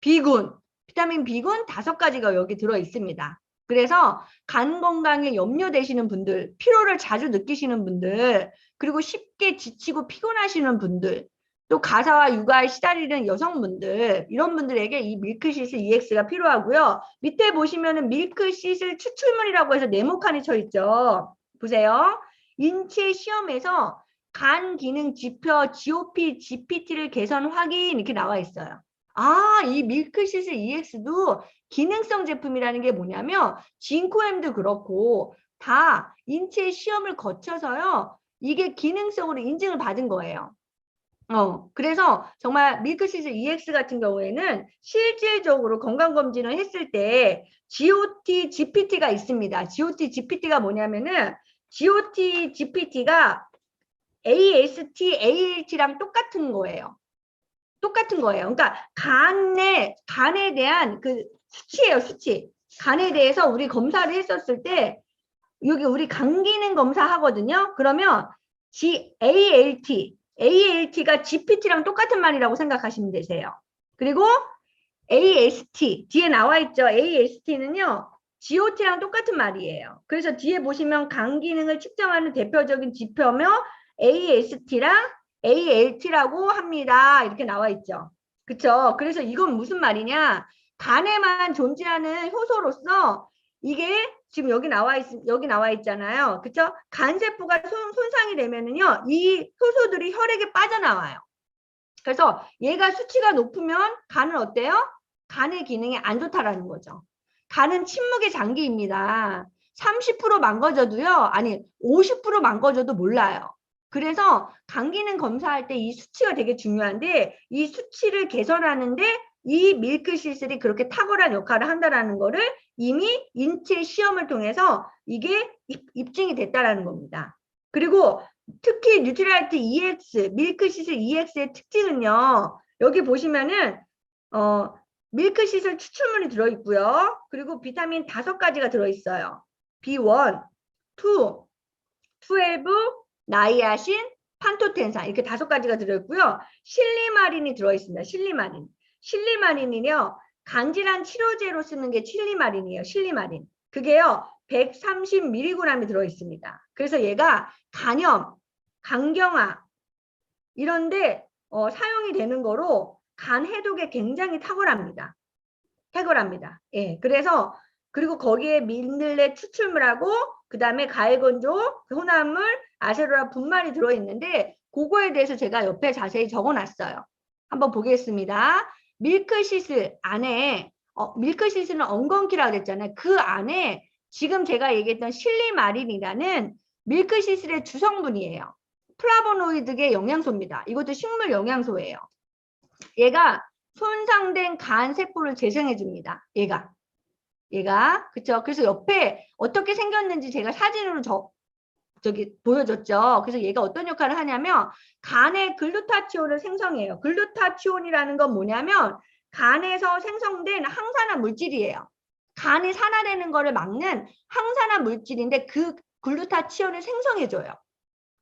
B군. 비타민 B군 5가지가 여기 들어 있습니다. 그래서 간 건강에 염려되시는 분들, 피로를 자주 느끼시는 분들, 그리고 쉽게 지치고 피곤하시는 분들, 또 가사와 육아에 시달리는 여성분들, 이런 분들에게 이 밀크시슬 EX가 필요하고요. 밑에 보시면은 밀크시슬 추출물이라고 해서 네모칸이 쳐 있죠. 보세요. 인체 시험에서 간 기능 지표 GOP, GPT를 개선 확인 이렇게 나와 있어요. 아, 이 밀크시슬 EX도 기능성 제품이라는 게 뭐냐면 진코엠도 그렇고 다 인체 시험을 거쳐서요. 이게 기능성으로 인증을 받은 거예요. 그래서 정말 밀크시슬 EX 같은 경우에는 실질적으로 건강검진을 했을 때 GOT, GPT가 있습니다. GOT, GPT가 뭐냐면은 GOT, GPT가 AST, ALT랑 똑같은 거예요. 똑같은 거예요. 그러니까 간에 대한 그 수치예요, 수치. 간에 대해서 우리 검사를 했었을 때 여기 우리 간 기능 검사 하거든요. 그러면 ALT가 GPT랑 똑같은 말이라고 생각하시면 되세요. 그리고 AST 뒤에 나와 있죠. AST는요. GOT랑 똑같은 말이에요. 그래서 뒤에 보시면 간 기능을 측정하는 대표적인 지표며 AST랑 ALT라고 합니다. 이렇게 나와 있죠. 그쵸? 그래서 이건 무슨 말이냐? 간에만 존재하는 효소로서 이게 지금 여기 나와 있잖아요. 그쵸? 간세포가 손상이 되면은요, 이 효소들이 혈액에 빠져나와요. 그래서 얘가 수치가 높으면 간은 어때요? 간의 기능이 안 좋다라는 거죠. 간은 침묵의 장기입니다. 30% 망가져도요, 아니 50% 망가져도 몰라요. 그래서 간 기능 검사할 때 이 수치가 되게 중요한데 이 수치를 개선하는데 이 밀크시슬이 그렇게 탁월한 역할을 한다라는 거를 이미 인체 시험을 통해서 이게 입증이 됐다라는 겁니다. 그리고 특히 뉴트리라이트 EX, 밀크시슬 EX의 특징은요. 여기 보시면은 밀크시슬 추출물이 들어있고요. 그리고 비타민 5가지가 들어있어요. B1, 2, 12, 나이아신, 판토텐산 이렇게 5가지가 들어있고요. 실리마린이 들어있습니다. 실리마린이요. 간질환 치료제로 쓰는 게 실리마린이에요. 실리마린. 그게요. 130mg이 들어있습니다. 그래서 얘가 간염, 간경화 이런데 사용이 되는 거로 간 해독에 굉장히 탁월합니다. 예, 그래서 그리고 거기에 민들레 추출물하고 그 다음에 가해건조, 혼합물, 아세로라 분말이 들어있는데 그거에 대해서 제가 옆에 자세히 적어놨어요. 한번 보겠습니다. 밀크시슬 안에 밀크시슬은 엉겅퀴라고 그랬잖아요. 그 안에 지금 제가 얘기했던 실리마린이라는 밀크시슬의 주성분이에요. 플라보노이드계 영양소입니다. 이것도 식물 영양소예요. 얘가 손상된 간 세포를 재생해 줍니다. 얘가 그쵸? 그래서 옆에 어떻게 생겼는지 제가 사진으로 저기 보여줬죠. 그래서 얘가 어떤 역할을 하냐면 간의 글루타치온을 생성해요. 글루타치온이라는 건 뭐냐면 간에서 생성된 항산화 물질이에요. 간이 산화되는 거를 막는 항산화 물질인데 그 글루타치온을 생성해줘요.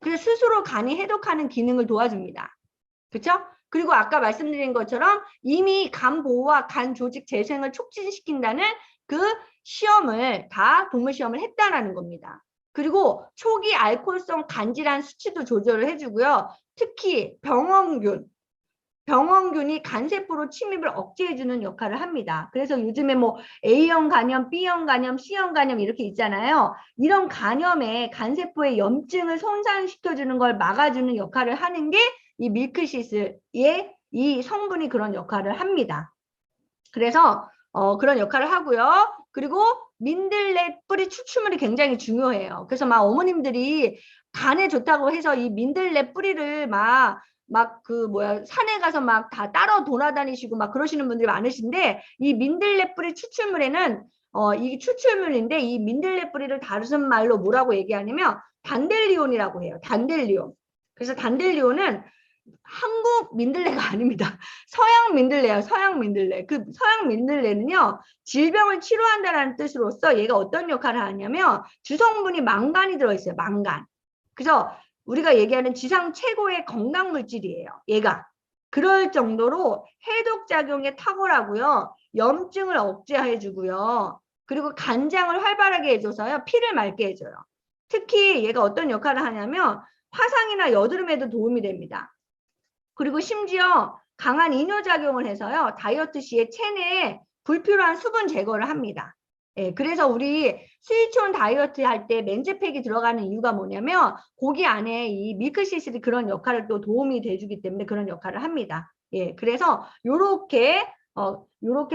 그래서 스스로 간이 해독하는 기능을 도와줍니다. 그렇죠? 그리고 아까 말씀드린 것처럼 이미 간 보호와 간 조직 재생을 촉진시킨다는 그 시험을 다 동물 시험을 했다라는 겁니다. 그리고 초기 알코올성 간질환 수치도 조절을 해주고요. 특히 병원균이 간세포로 침입을 억제해주는 역할을 합니다. 그래서 요즘에 뭐 A형 간염, B형 간염, C형 간염 이렇게 있잖아요. 이런 간염에 간세포의 염증을 손상시켜주는 걸 막아주는 역할을 하는 게 이 밀크시슬의 이 성분이 그런 역할을 합니다. 그래서 그런 역할을 하고요. 그리고 민들레 뿌리 추출물이 굉장히 중요해요. 그래서 막 어머님들이 간에 좋다고 해서 이 민들레 뿌리를 막 그 뭐야 산에 가서 막 다 따러 돌아다니시고 막 그러시는 분들이 많으신데 이 민들레 뿌리 추출물에는 이게 추출물인데 이 민들레 뿌리를 다른 말로 뭐라고 얘기하냐면 단델리온이라고 해요. 단델리온. 그래서 단델리온은 한국 민들레가 아닙니다. 서양 민들레예요. 서양 민들레. 그 서양 민들레는요. 질병을 치료한다는 뜻으로서 얘가 어떤 역할을 하냐면 주성분이 망간이 들어있어요. 망간. 그래서 우리가 얘기하는 지상 최고의 건강 물질이에요. 얘가. 그럴 정도로 해독 작용에 탁월하고요. 염증을 억제해 주고요. 그리고 간장을 활발하게 해줘서요. 피를 맑게 해줘요. 특히 얘가 어떤 역할을 하냐면 화상이나 여드름에도 도움이 됩니다. 그리고 심지어 강한 이뇨작용을 해서요. 다이어트 시에 체내에 불필요한 수분 제거를 합니다. 예, 그래서 우리 스위치온 다이어트 할 때 맨즈팩이 들어가는 이유가 뭐냐면 고기 안에 이 밀크시슬이 그런 역할을 또 도움이 돼주기 때문에 그런 역할을 합니다. 예, 그래서 요렇게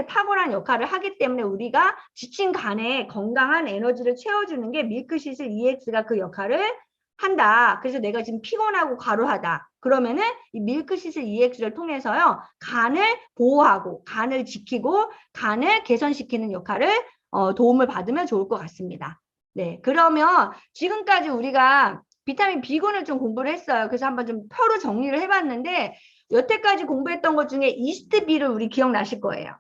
탁월한 역할을 하기 때문에 우리가 지친 간에 건강한 에너지를 채워주는 게 밀크시슬 EX가 그 역할을 한다. 그래서 내가 지금 피곤하고 과로하다. 그러면은 이 밀크시슬 EX를 통해서요. 간을 보호하고 간을 지키고 간을 개선시키는 역할을 도움을 받으면 좋을 것 같습니다. 네, 그러면 지금까지 우리가 비타민 B군을 좀 공부를 했어요. 그래서 한번 좀 표로 정리를 해봤는데 여태까지 공부했던 것 중에 이스트 B를 우리 기억나실 거예요.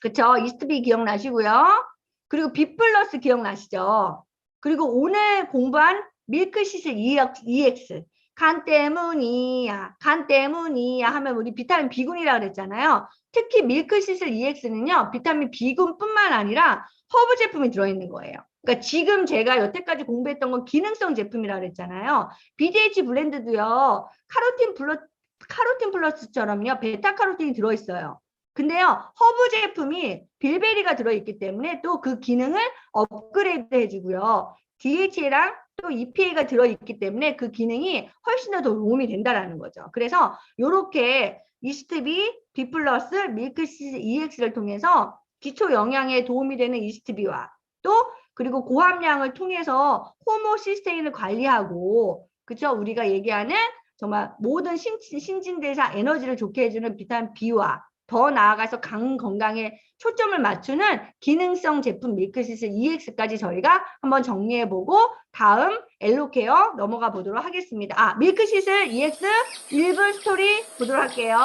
그쵸? 이스트 B 기억나시고요. 그리고 B 플러스 기억나시죠? 그리고 오늘 공부한 밀크시슬 EX 간 때문이야 하면 우리 비타민 B군이라고 그랬잖아요. 특히 밀크시슬 EX는요 비타민 B군뿐만 아니라 허브 제품이 들어있는 거예요. 그러니까 지금 제가 여태까지 공부했던 건 기능성 제품이라고 그랬잖아요. BDH 블렌드도요 카로틴 플러스처럼요 베타카로틴이 들어있어요. 근데요, 허브 제품이 빌베리가 들어있기 때문에 또 그 기능을 업그레이드 해주고요. DHA랑 또 EPA가 들어있기 때문에 그 기능이 훨씬 더 도움이 된다는 거죠. 그래서 이렇게 이스트비, B 플러스, 밀크시슬 EX를 통해서 기초 영양에 도움이 되는 이스트비와 또 그리고 고함량을 통해서 호모시스테인을 관리하고 그쵸? 우리가 얘기하는 정말 모든 신진대사 에너지를 좋게 해주는 비타민 B와 더 나아가서 간 건강에 초점을 맞추는 기능성 제품 밀크시슬 EX까지 저희가 한번 정리해보고 다음 엘로케어 넘어가 보도록 하겠습니다. 밀크시슬 EX 1분 스토리 보도록 할게요.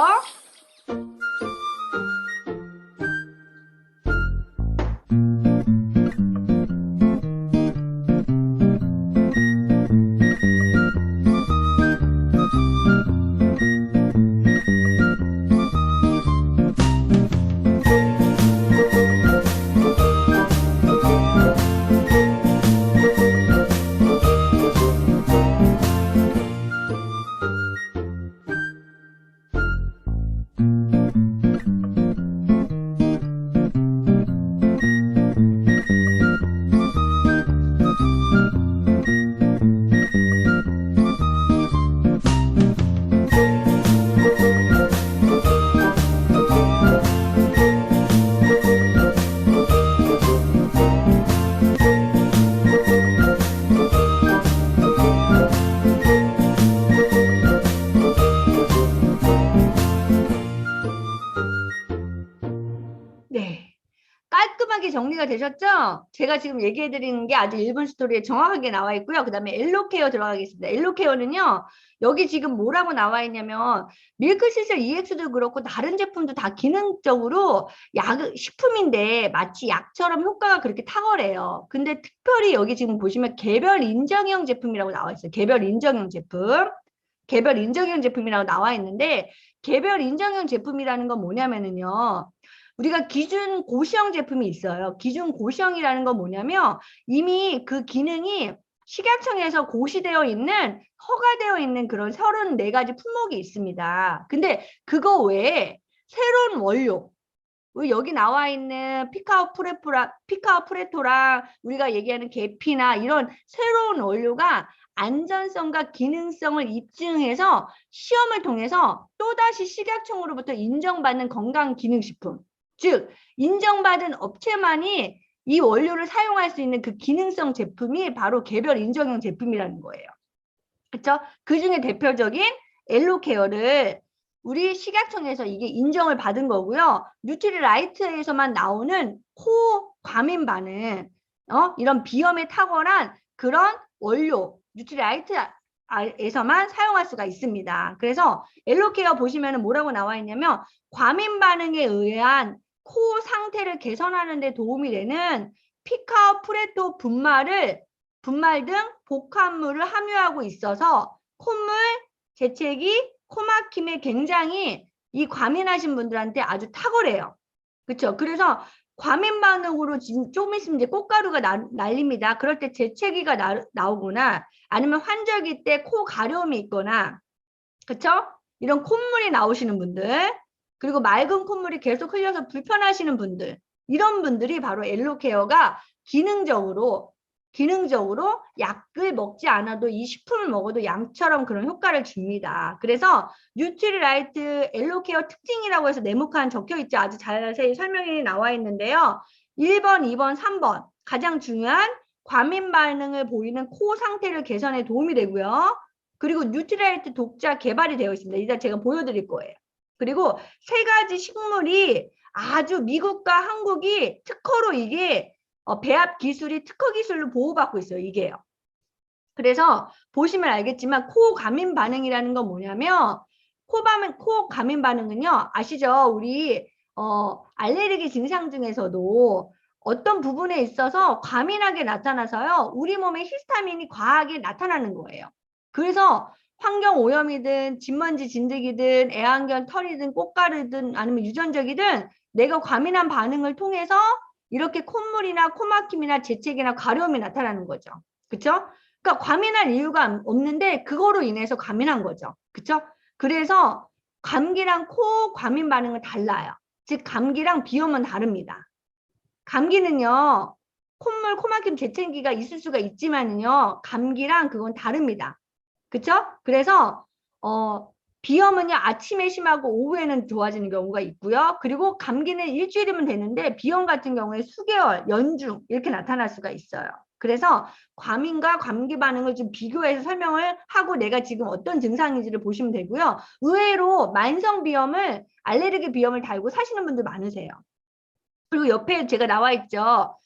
네. 깔끔하게 정리가 되셨죠? 제가 지금 얘기해 드리는 게 아주 1분 스토리에 정확하게 나와 있고요. 그 다음에 엘로케어 들어가겠습니다. 엘로케어는요. 여기 지금 뭐라고 나와 있냐면 밀크시슬 EX도 그렇고 다른 제품도 다 기능적으로 식품인데 마치 약처럼 효과가 그렇게 탁월해요. 근데 특별히 여기 지금 보시면 개별 인정형 제품이라고 나와 있어요. 개별 인정형 제품. 개별 인정형 제품이라고 나와 있는데 개별 인정형 제품이라는 건 뭐냐면은요. 우리가 기준 고시형 제품이 있어요. 기준 고시형이라는 건 뭐냐면 이미 그 기능이 식약청에서 고시되어 있는 허가되어 있는 그런 34가지 품목이 있습니다. 근데 그거 외에 새로운 원료 여기 나와 있는 피카오 프레토랑 우리가 얘기하는 계피나 이런 새로운 원료가 안전성과 기능성을 입증해서 시험을 통해서 또다시 식약청으로부터 인정받는 건강기능식품 즉 인정받은 업체만이 이 원료를 사용할 수 있는 그 기능성 제품이 바로 개별 인정형 제품이라는 거예요. 그렇죠? 그중에 대표적인 엘로케어를 우리 식약청에서 이게 인정을 받은 거고요. 뉴트리라이트에서만 나오는 코 과민 반응 이런 비염에 탁월한 그런 원료 뉴트리라이트에서만 사용할 수가 있습니다. 그래서 엘로케어 보시면 뭐라고 나와 있냐면 과민 반응에 의한 코 상태를 개선하는 데 도움이 되는 피카오 프레토 분말 등 복합물을 함유하고 있어서 콧물, 재채기, 코막힘에 굉장히 이 과민하신 분들한테 아주 탁월해요. 그렇죠? 그래서 과민 반응으로 좀 있으면 이제 꽃가루가 날립니다. 그럴 때 재채기가 나오거나 아니면 환절기 때 코 가려움이 있거나, 그렇죠? 이런 콧물이 나오시는 분들, 그리고 맑은 콧물이 계속 흘려서 불편하시는 분들, 이런 분들이 바로 엘로케어가 기능적으로 약을 먹지 않아도 이 식품을 먹어도 양처럼 그런 효과를 줍니다. 그래서 뉴트리라이트 엘로케어 특징이라고 해서 네모칸 적혀 있죠. 아주 자세히 설명이 나와 있는데요. 1번, 2번, 3번 가장 중요한 과민 반응을 보이는 코 상태를 개선에 도움이 되고요. 그리고 뉴트리라이트 독자 개발이 되어 있습니다. 이따 제가 보여드릴 거예요. 그리고 세 가지 식물이 아주 미국과 한국이 특허로 이게 배합 기술이 특허 기술로 보호받고 있어요. 이게요. 그래서 보시면 알겠지만 코 과민 반응이라는 건 뭐냐면 코 과민 반응은요. 아시죠? 우리 알레르기 증상 중에서도 어떤 부분에 있어서 과민하게 나타나서요. 우리 몸에 히스타민이 과하게 나타나는 거예요. 그래서 환경 오염이든 진먼지 진드기든 애완견 털이든 꽃가루든 아니면 유전적이든 내가 과민한 반응을 통해서 이렇게 콧물이나 코막힘이나 재채기나 가려움이 나타나는 거죠. 그렇죠? 그러니까 과민할 이유가 없는데 그거로 인해서 과민한 거죠. 그렇죠? 그래서 감기랑 코 과민 반응은 달라요. 즉 감기랑 비염은 다릅니다. 감기는요. 콧물, 코막힘, 재채기가 있을 수가 있지만은요. 감기랑 그건 다릅니다. 그렇죠? 그래서 비염은요 아침에 심하고 오후에는 좋아지는 경우가 있고요. 그리고 감기는 일주일이면 되는데 비염 같은 경우에 수개월, 연중 이렇게 나타날 수가 있어요. 그래서 과민과 감기 반응을 좀 비교해서 설명을 하고 내가 지금 어떤 증상인지를 보시면 되고요. 의외로 만성 비염을 알레르기 비염을 달고 사시는 분들 많으세요. 그리고 옆에 제가 나와 있죠.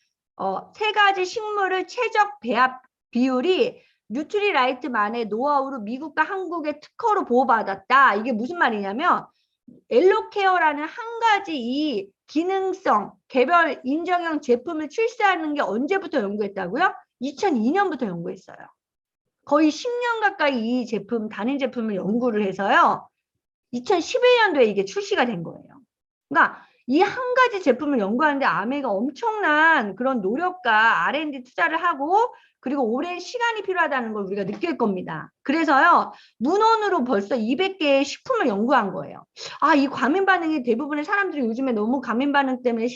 세 가지 식물을 최적 배합 비율이 뉴트리라이트만의 노하우로 미국과 한국의 특허로 보호받았다. 이게 무슨 말이냐면 엘로케어라는 한 가지 이 기능성 개별 인정형 제품을 출시하는 게 언제부터 연구했다고요? 2002년부터 연구했어요. 거의 10년 가까이 이 제품, 단일 제품을 연구를 해서요. 2011년도에 이게 출시가 된 거예요. 그러니까 이 한 가지 제품을 연구하는데 아메가 엄청난 그런 노력과 R&D 투자를 하고 그리고 오랜 시간이 필요하다는 걸 우리가 느낄 겁니다. 그래서요. 문헌으로 벌써 200개의 식품을 연구한 거예요. 아, 이 과민 반응이 대부분의 사람들이 요즘에 너무 과민 반응 때문에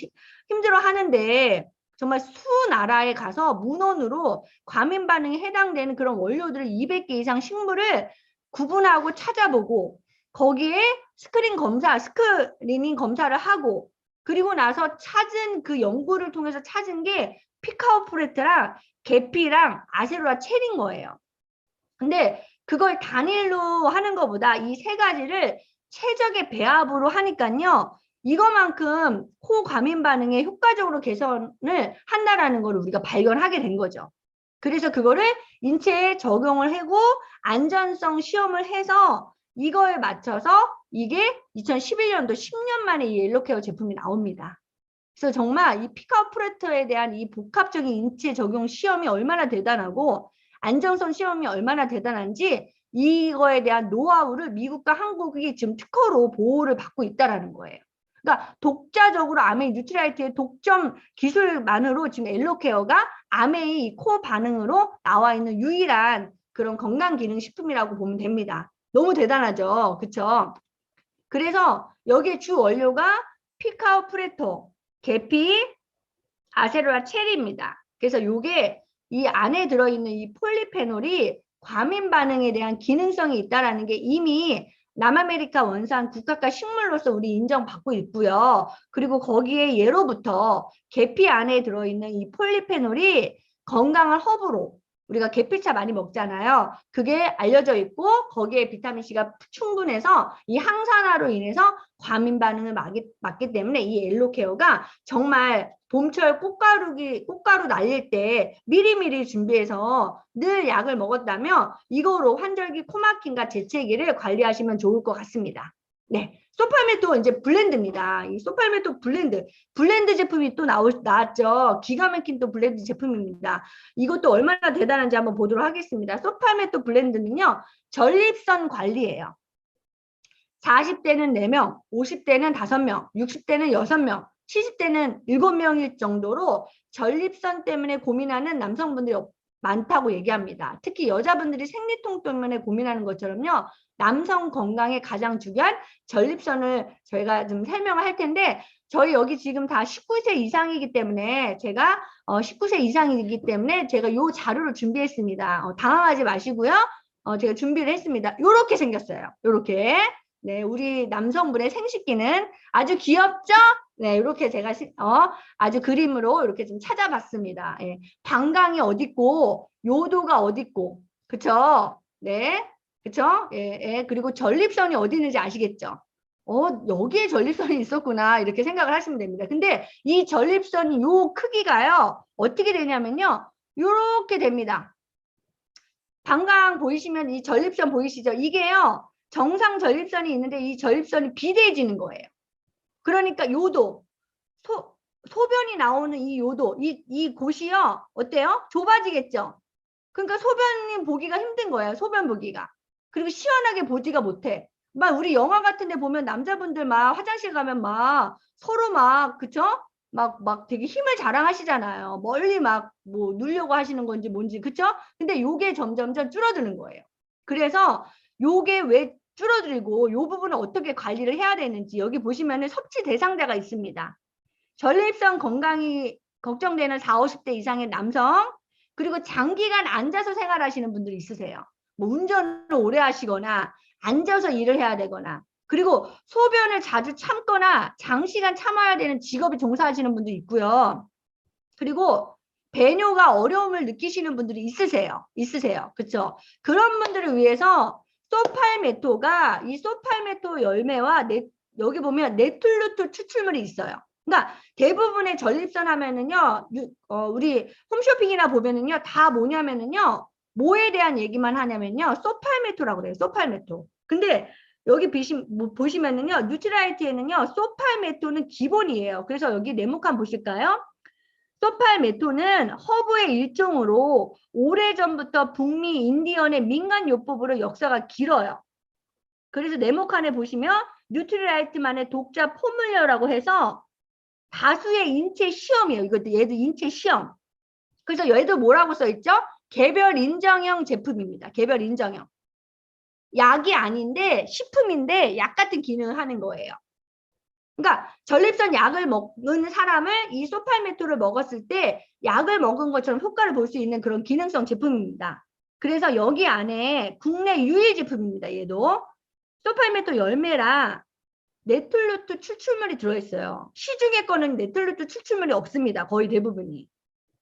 힘들어 하는데 정말 수나라에 가서 문헌으로 과민 반응에 해당되는 그런 원료들을 200개 이상 식물을 구분하고 찾아보고 거기에 스크리닝 검사를 하고 그리고 나서 찾은 그 연구를 통해서 찾은 게 피카오프레트랑 계피랑 아세로라 체리인 거예요. 근데 그걸 단일로 하는 것보다 이 세 가지를 최적의 배합으로 하니까요. 이거만큼 코 과민 반응에 효과적으로 개선을 한다라는 걸 우리가 발견하게 된 거죠. 그래서 그거를 인체에 적용을 하고 안전성 시험을 해서 이거에 맞춰서 이게 2011년도 10년 만에 이 엘로케어 제품이 나옵니다. 그래서 정말 이 피카프레터에 대한 이 복합적인 인체 적용 시험이 얼마나 대단하고 안정성 시험이 얼마나 대단한지 이거에 대한 노하우를 미국과 한국이 지금 특허로 보호를 받고 있다는 거예요. 그러니까 독자적으로 아메이 뉴트리라이트의 독점 기술만으로 지금 엘로케어가 아메이 코 반응으로 나와 있는 유일한 그런 건강기능식품이라고 보면 됩니다. 너무 대단하죠. 그렇죠? 그래서 여기에 주 원료가 피카오프레토, 계피, 아세로라 체리입니다. 그래서 이게 이 안에 들어있는 이 폴리페놀이 과민 반응에 대한 기능성이 있다는 게 이미 남아메리카 원산 국가가 식물로서 우리 인정받고 있고요. 그리고 거기에 예로부터 계피 안에 들어있는 이 폴리페놀이 건강한 허브로 우리가 계피차 많이 먹잖아요. 그게 알려져 있고 거기에 비타민C가 충분해서 이 항산화로 인해서 과민 반응을 막기 때문에 이 엘로케어가 정말 봄철 꽃가루 날릴 때 미리미리 준비해서 늘 약을 먹었다면 이거로 환절기 코막힘과 재채기를 관리하시면 좋을 것 같습니다. 네. 소팔메토 이제 블렌드입니다. 이 소팔메토 블렌드 제품이 또 나왔죠. 기가 막힌 또 블렌드 제품입니다. 이것도 얼마나 대단한지 한번 보도록 하겠습니다. 소팔메토 블렌드는요, 전립선 관리예요. 40대는 4명, 50대는 5명, 60대는 6명, 70대는 7명일 정도로 전립선 때문에 고민하는 남성분들이 많다고 얘기합니다. 특히 여자분들이 생리통 때문에 고민하는 것처럼요. 남성 건강에 가장 중요한 전립선을 저희가 좀 설명을 할 텐데, 저희 여기 지금 다 19세 이상이기 때문에 제가 19세 이상이기 때문에 제가 이 자료를 준비했습니다. 당황하지 마시고요. 제가 준비를 했습니다. 요렇게 생겼어요. 요렇게. 네, 우리 남성분의 생식기는 아주 귀엽죠? 네, 이렇게 제가 아주 그림으로 이렇게 좀 찾아봤습니다. 예, 방광이 어딨고 요도가 어딨고, 그쵸? 네, 그쵸? 예, 예, 그리고 전립선이 어디 있는지 아시겠죠? 여기에 전립선이 있었구나 이렇게 생각을 하시면 됩니다. 근데 이 전립선이 요 크기가요 어떻게 되냐면요, 요렇게 됩니다. 방광 보이시면 이 전립선 보이시죠? 이게요 정상 전립선이 있는데 이 전립선이 비대해지는 거예요. 그러니까 요도, 소변이 나오는 이 요도, 이 곳이요 어때요? 좁아지겠죠? 그러니까 소변이 보기가 힘든 거예요. 소변 보기가. 그리고 시원하게 보지가 못해. 막 우리 영화 같은 데 보면 남자분들 막 화장실 가면 막 서로 막, 그쵸? 막 되게 힘을 자랑하시잖아요. 멀리 막 뭐 누려고 하시는 건지 뭔지, 그쵸? 근데 요게 점점점 줄어드는 거예요. 그래서 요게 왜 줄어들고 요 부분을 어떻게 관리를 해야 되는지 여기 보시면은 섭취 대상자가 있습니다. 전립선 건강이 걱정되는 40, 50대 이상의 남성, 그리고 장기간 앉아서 생활하시는 분들이 있으세요. 뭐 운전을 오래 하시거나 앉아서 일을 해야 되거나, 그리고 소변을 자주 참거나 장시간 참아야 되는 직업에 종사하시는 분도 있고요. 그리고 배뇨가 어려움을 느끼시는 분들이 있으세요. 그렇죠? 그런 분들을 위해서 소팔메토가, 이 소팔메토 열매와 여기 보면 네툴루트 추출물이 있어요. 그러니까 대부분의 전립선 하면은요, 우리 홈쇼핑이나 보면은요, 다 뭐냐면은요, 뭐에 대한 얘기만 하냐면요, 소팔메토라고 그래요. 소팔메토. 근데 여기 보시면은요, 뉴트라이트에는요, 소팔메토는 기본이에요. 그래서 여기 네모칸 보실까요? 소팔메토는 허브의 일종으로 오래전부터 북미 인디언의 민간요법으로 역사가 길어요. 그래서 네모칸에 보시면 뉴트리라이트만의 독자 포뮬러라고 해서 다수의 인체 시험이에요. 이것도 얘도 인체 시험. 그래서 얘도 뭐라고 써있죠? 개별 인정형 제품입니다. 개별 인정형. 약이 아닌데 식품인데 약 같은 기능을 하는 거예요. 그러니까 전립선 약을 먹는 사람을 이 소팔메토를 먹었을 때 약을 먹은 것처럼 효과를 볼 수 있는 그런 기능성 제품입니다. 그래서 여기 안에 국내 유일 제품입니다. 얘도 소팔메토 열매랑 네툴루트 추출물이 들어있어요. 시중에 거는 네툴루트 추출물이 없습니다. 거의 대부분이.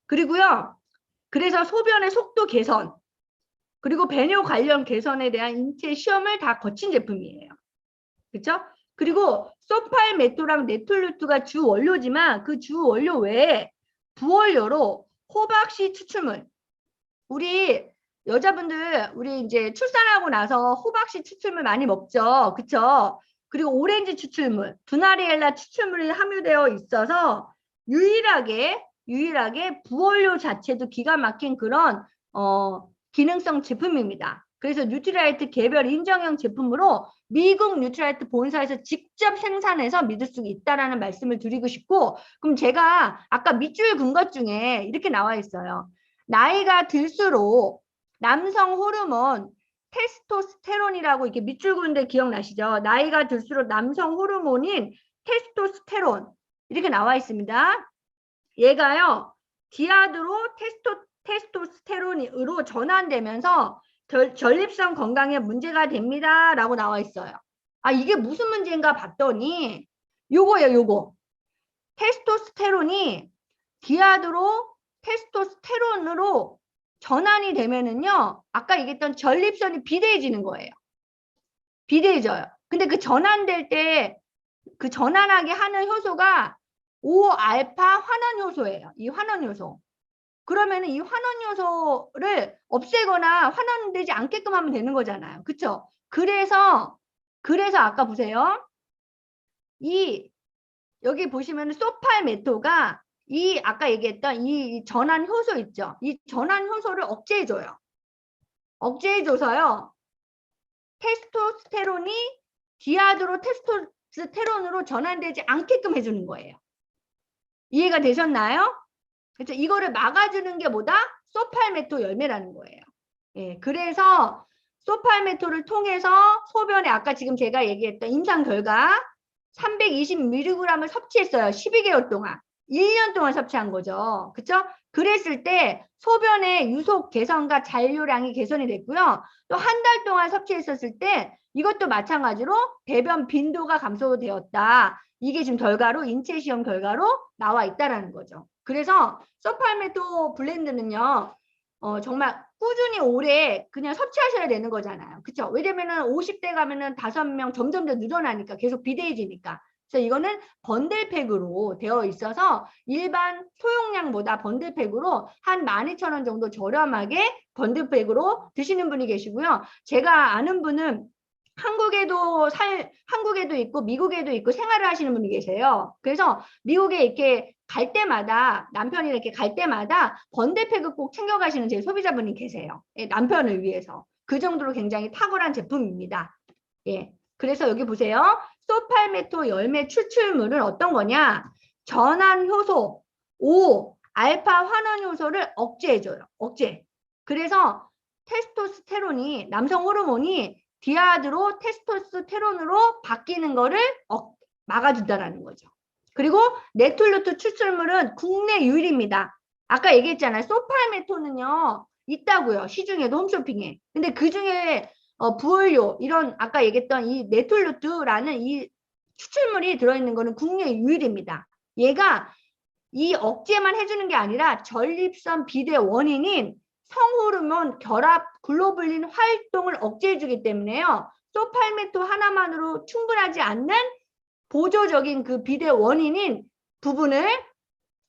그리고요, 그래서 소변의 속도 개선, 그리고 배뇨 관련 개선에 대한 인체 시험을 다 거친 제품이에요. 그렇죠? 그리고 소팔메토랑 네툴루트가 주 원료지만 그 주 원료 외에 부원료로 호박씨 추출물, 우리 여자분들 우리 이제 출산하고 나서 호박씨 추출물 많이 먹죠. 그쵸? 그리고 오렌지 추출물, 두나리엘라 추출물이 함유되어 있어서 유일하게 부원료 자체도 기가 막힌 그런 기능성 제품입니다. 그래서 뉴트리라이트 개별 인정형 제품으로 미국 뉴트리라이트 본사에서 직접 생산해서 믿을 수 있다라는 말씀을 드리고 싶고, 그럼 제가 아까 밑줄 근 것 중에 이렇게 나와 있어요. 나이가 들수록 남성 호르몬 테스토스테론이라고 이렇게 밑줄 그은데 기억나시죠? 나이가 들수록 남성 호르몬인 테스토스테론 이렇게 나와 있습니다. 얘가요 디아드로 테스토스테론으로 전환되면서 전립선 건강에 문제가 됩니다 라고 나와 있어요. 아, 이게 무슨 문제인가 봤더니 요거예요. 요거 테스토스테론이 디아드로 테스토스테론으로 전환이 되면은요, 아까 얘기했던 전립선이 비대해지는 거예요. 비대해져요. 근데 그 전환될 때 그 전환하게 하는 효소가 5알파 환원 효소예요. 이 환원 효소. 그러면은 이 환원 효소를 없애거나 환원되지 않게끔 하면 되는 거잖아요. 그렇죠? 그래서 그래서 아까 보세요. 여기 보시면 소팔메토가 아까 얘기했던 이 전환 효소 있죠. 이 전환 효소를 억제해줘요. 억제해줘서요. 테스토스테론이 디아드로 테스토스테론으로 전환되지 않게끔 해주는 거예요. 이해가 되셨나요? 그렇죠? 이거를 막아주는 게 뭐다? 소팔메토 열매라는 거예요. 예, 그래서 소팔메토를 통해서 소변에 아까 지금 제가 얘기했던 임상 결과 320mg을 섭취했어요. 12개월 동안. 1년 동안 섭취한 거죠. 그렇죠? 그랬을 때 소변의 유속 개선과 잔류량이 개선이 됐고요. 또 한 달 동안 섭취했었을 때 이것도 마찬가지로 배변 빈도가 감소되었다. 이게 지금 결과로 인체 시험 결과로 나와 있다라는 거죠. 그래서 소팔메토 블렌드는요. 정말 꾸준히 오래 그냥 섭취하셔야 되는 거잖아요. 그렇죠? 왜냐면은 50대 가면은 5명 점점 더 늘어나니까 계속 비대해지니까. 그래서 이거는 번들팩으로 되어 있어서 일반 소용량보다 번들팩으로 한 12,000원 정도 저렴하게 번들팩으로 드시는 분이 계시고요. 제가 아는 분은 한국에도 있고 미국에도 있고 생활을 하시는 분이 계세요. 그래서 미국에 이렇게 갈 때마다 남편이 이렇게 갈 때마다 번데팩을 꼭 챙겨가시는 제 소비자분이 계세요. 예, 남편을 위해서. 그 정도로 굉장히 탁월한 제품입니다. 예. 그래서 여기 보세요. 소팔메토 열매 추출물은 어떤 거냐? 전환 효소 5, 알파 환원 효소를 억제해줘요. 억제. 그래서 테스토스테론이 남성 호르몬이 디아드로 테스토스테론으로 바뀌는 거를 막아준다는 거죠. 그리고 네툴루트 추출물은 국내 유일입니다. 아까 얘기했잖아요. 소팔메토는요. 있다고요. 시중에도 홈쇼핑에. 근데 그중에 부활료 이런 아까 얘기했던 이 네툴루트라는 이 추출물이 들어있는 거는 국내 유일입니다. 얘가 이 억제만 해주는 게 아니라 전립선 비대 원인인 성호르몬 결합 글로불린 활동을 억제해주기 때문에요. 소팔메토 하나만으로 충분하지 않는 보조적인 그 비대 원인인 부분을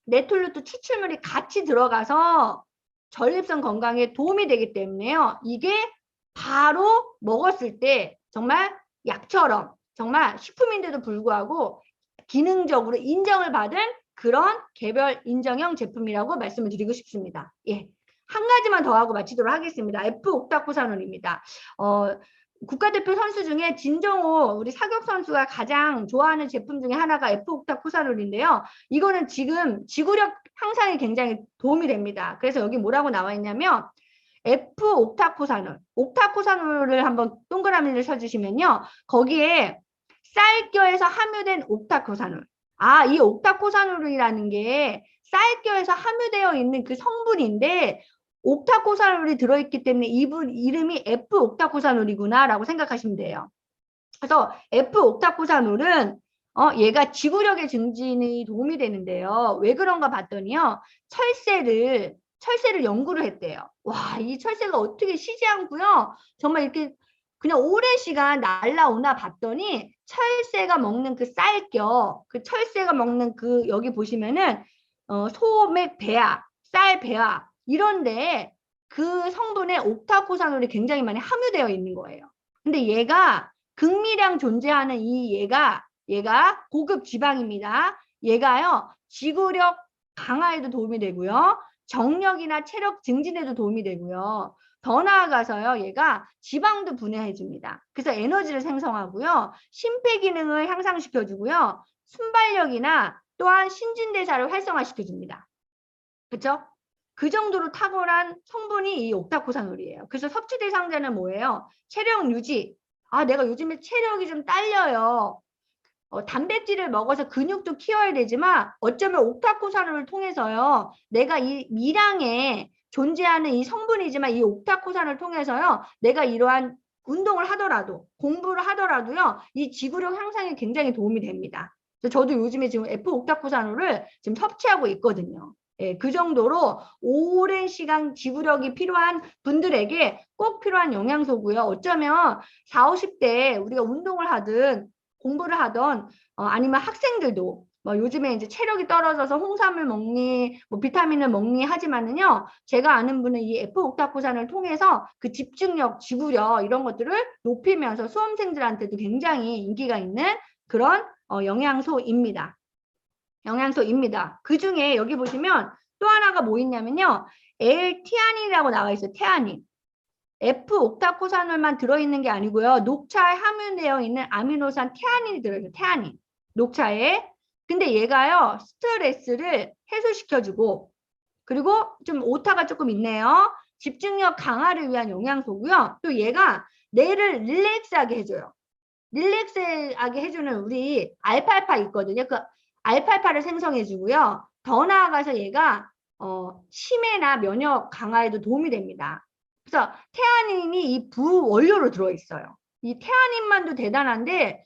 네툴루트 추출물이 같이 들어가서 전립선 건강에 도움이 되기 때문에요. 이게 바로 먹었을 때 정말 약처럼 정말 식품인데도 불구하고 기능적으로 인정을 받은 그런 개별 인정형 제품이라고 말씀을 드리고 싶습니다. 예. 한 가지만 더 하고 마치도록 하겠습니다. F옥타코사논입니다. 국가대표 선수 중에 진정호 우리 사격 선수가 가장 좋아하는 제품 중에 하나가 F옥타코사논인데요. 이거는 지금 지구력 향상에 굉장히 도움이 됩니다. 그래서 여기 뭐라고 나와 있냐면 F옥타코사논, 옥타코사논을 한번 동그라미를 쳐주시면요. 거기에 쌀겨에서 함유된 옥타코사논. 이 옥타코사놀이라는 게 쌀겨에서 함유되어 있는 그 성분인데 옥타코사놀이 들어있기 때문에 이름이 F옥타코사놀이구나 라고 생각하시면 돼요. 그래서 F옥타코사놀은 얘가 지구력의 증진에 도움이 되는데요. 왜 그런가 봤더니요. 철새를 연구를 했대요. 와, 이 철새가 어떻게 쉬지 않고요. 정말 이렇게 그냥 오랜 시간 날라오나 봤더니 철새가 먹는 그 쌀겨, 그 철새가 먹는 그 여기 보시면은 소맥 배아, 쌀 배아 이런데 그 성분에 옥타코사놀이 굉장히 많이 함유되어 있는 거예요. 근데 얘가 극미량 존재하는 얘가 고급 지방입니다. 얘가요 지구력 강화에도 도움이 되고요. 정력이나 체력 증진에도 도움이 되고요. 더 나아가서요. 얘가 지방도 분해해 줍니다. 그래서 에너지를 생성하고요. 심폐기능을 향상시켜 주고요. 순발력이나 또한 신진대사를 활성화시켜 줍니다. 그렇죠? 그 정도로 탁월한 성분이 이 옥타코사놀이에요. 그래서 섭취 대상자는 뭐예요? 체력 유지. 내가 요즘에 체력이 좀 딸려요. 단백질을 먹어서 근육도 키워야 되지만 어쩌면 옥타코사놀을 통해서요. 내가 이 미량에 존재하는 이 성분이지만 이 옥타코산을 통해서요. 내가 이러한 운동을 하더라도 공부를 하더라도요. 이 지구력 향상에 굉장히 도움이 됩니다. 저도 요즘에 지금 F옥타코산을 지금 섭취하고 있거든요. 예, 그 정도로 오랜 시간 지구력이 필요한 분들에게 꼭 필요한 영양소고요. 어쩌면 40, 50대 우리가 운동을 하든 공부를 하던 아니면 학생들도 뭐 요즘에 이제 체력이 떨어져서 홍삼을 먹니, 뭐 비타민을 먹니 하지만은요, 제가 아는 분은 이 F옥타코산을 통해서 그 집중력, 지구력 이런 것들을 높이면서 수험생들한테도 굉장히 인기가 있는 그런 영양소입니다. 영양소입니다. 그 중에 여기 보시면 또 하나가 뭐 있냐면요, L-티아닌이라고 나와 있어요. 티아닌. F옥타코산올만 들어있는 게 아니고요. 녹차에 함유되어 있는 아미노산 티아닌이 들어있어요. 티아닌. 녹차에. 근데 얘가요. 스트레스를 해소시켜주고 그리고 좀 오타가 조금 있네요. 집중력 강화를 위한 영양소고요. 또 얘가 뇌를 릴렉스하게 해줘요. 릴렉스하게 해주는 우리 알팔파 있거든요. 그 알팔파를 생성해주고요. 더 나아가서 얘가 치매나 면역 강화에도 도움이 됩니다. 그래서 태아닌이 이 부원료로 들어있어요. 이 태아닌만도 대단한데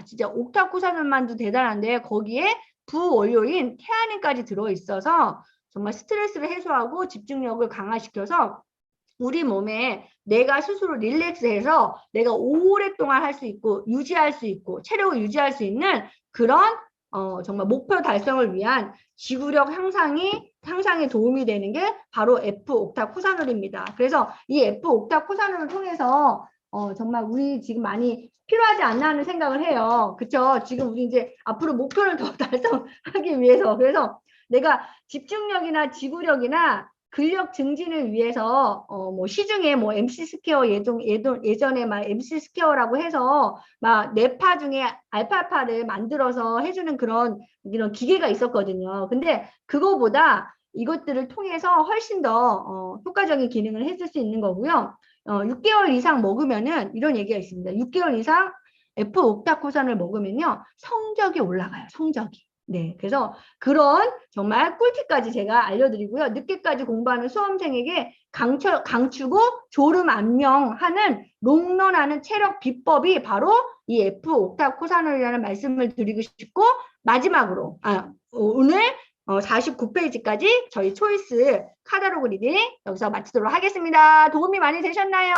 진짜 옥타코사놀만도 대단한데 거기에 부원료인 태아닌까지 들어있어서 정말 스트레스를 해소하고 집중력을 강화시켜서 우리 몸에 내가 스스로 릴렉스해서 내가 오랫동안 할 수 있고 유지할 수 있고 체력을 유지할 수 있는 그런 정말 목표 달성을 위한 지구력 향상에 도움이 되는 게 바로 F옥타코사놀입니다. 그래서 이 F옥타코사놀을 통해서 정말 우리 지금 많이 필요하지 않나 하는 생각을 해요. 그쵸? 지금 우리 이제 앞으로 목표를 더 달성하기 위해서 그래서 내가 집중력이나 지구력이나 근력 증진을 위해서 뭐 시중에 뭐 MC 스퀘어 예전에 막 MC 스퀘어라고 해서 막 뇌파 중에 알파파를 만들어서 해주는 그런 이런 기계가 있었거든요. 근데 그거보다 이것들을 통해서 훨씬 더 효과적인 기능을 해줄 수 있는 거고요. 6개월 이상 먹으면은 이런 얘기가 있습니다. 6개월 이상 F옥타코산을 먹으면요 성적이 올라가요. 성적이. 네, 그래서 그런 정말 꿀팁까지 제가 알려드리고요. 늦게까지 공부하는 수험생에게 강추고 졸음안명하는 롱런하는 체력 비법이 바로 이 F옥타코사놀이라는 말씀을 드리고 싶고 마지막으로 오늘 49페이지까지 저희 초이스 카다로그 리딩 여기서 마치도록 하겠습니다. 도움이 많이 되셨나요?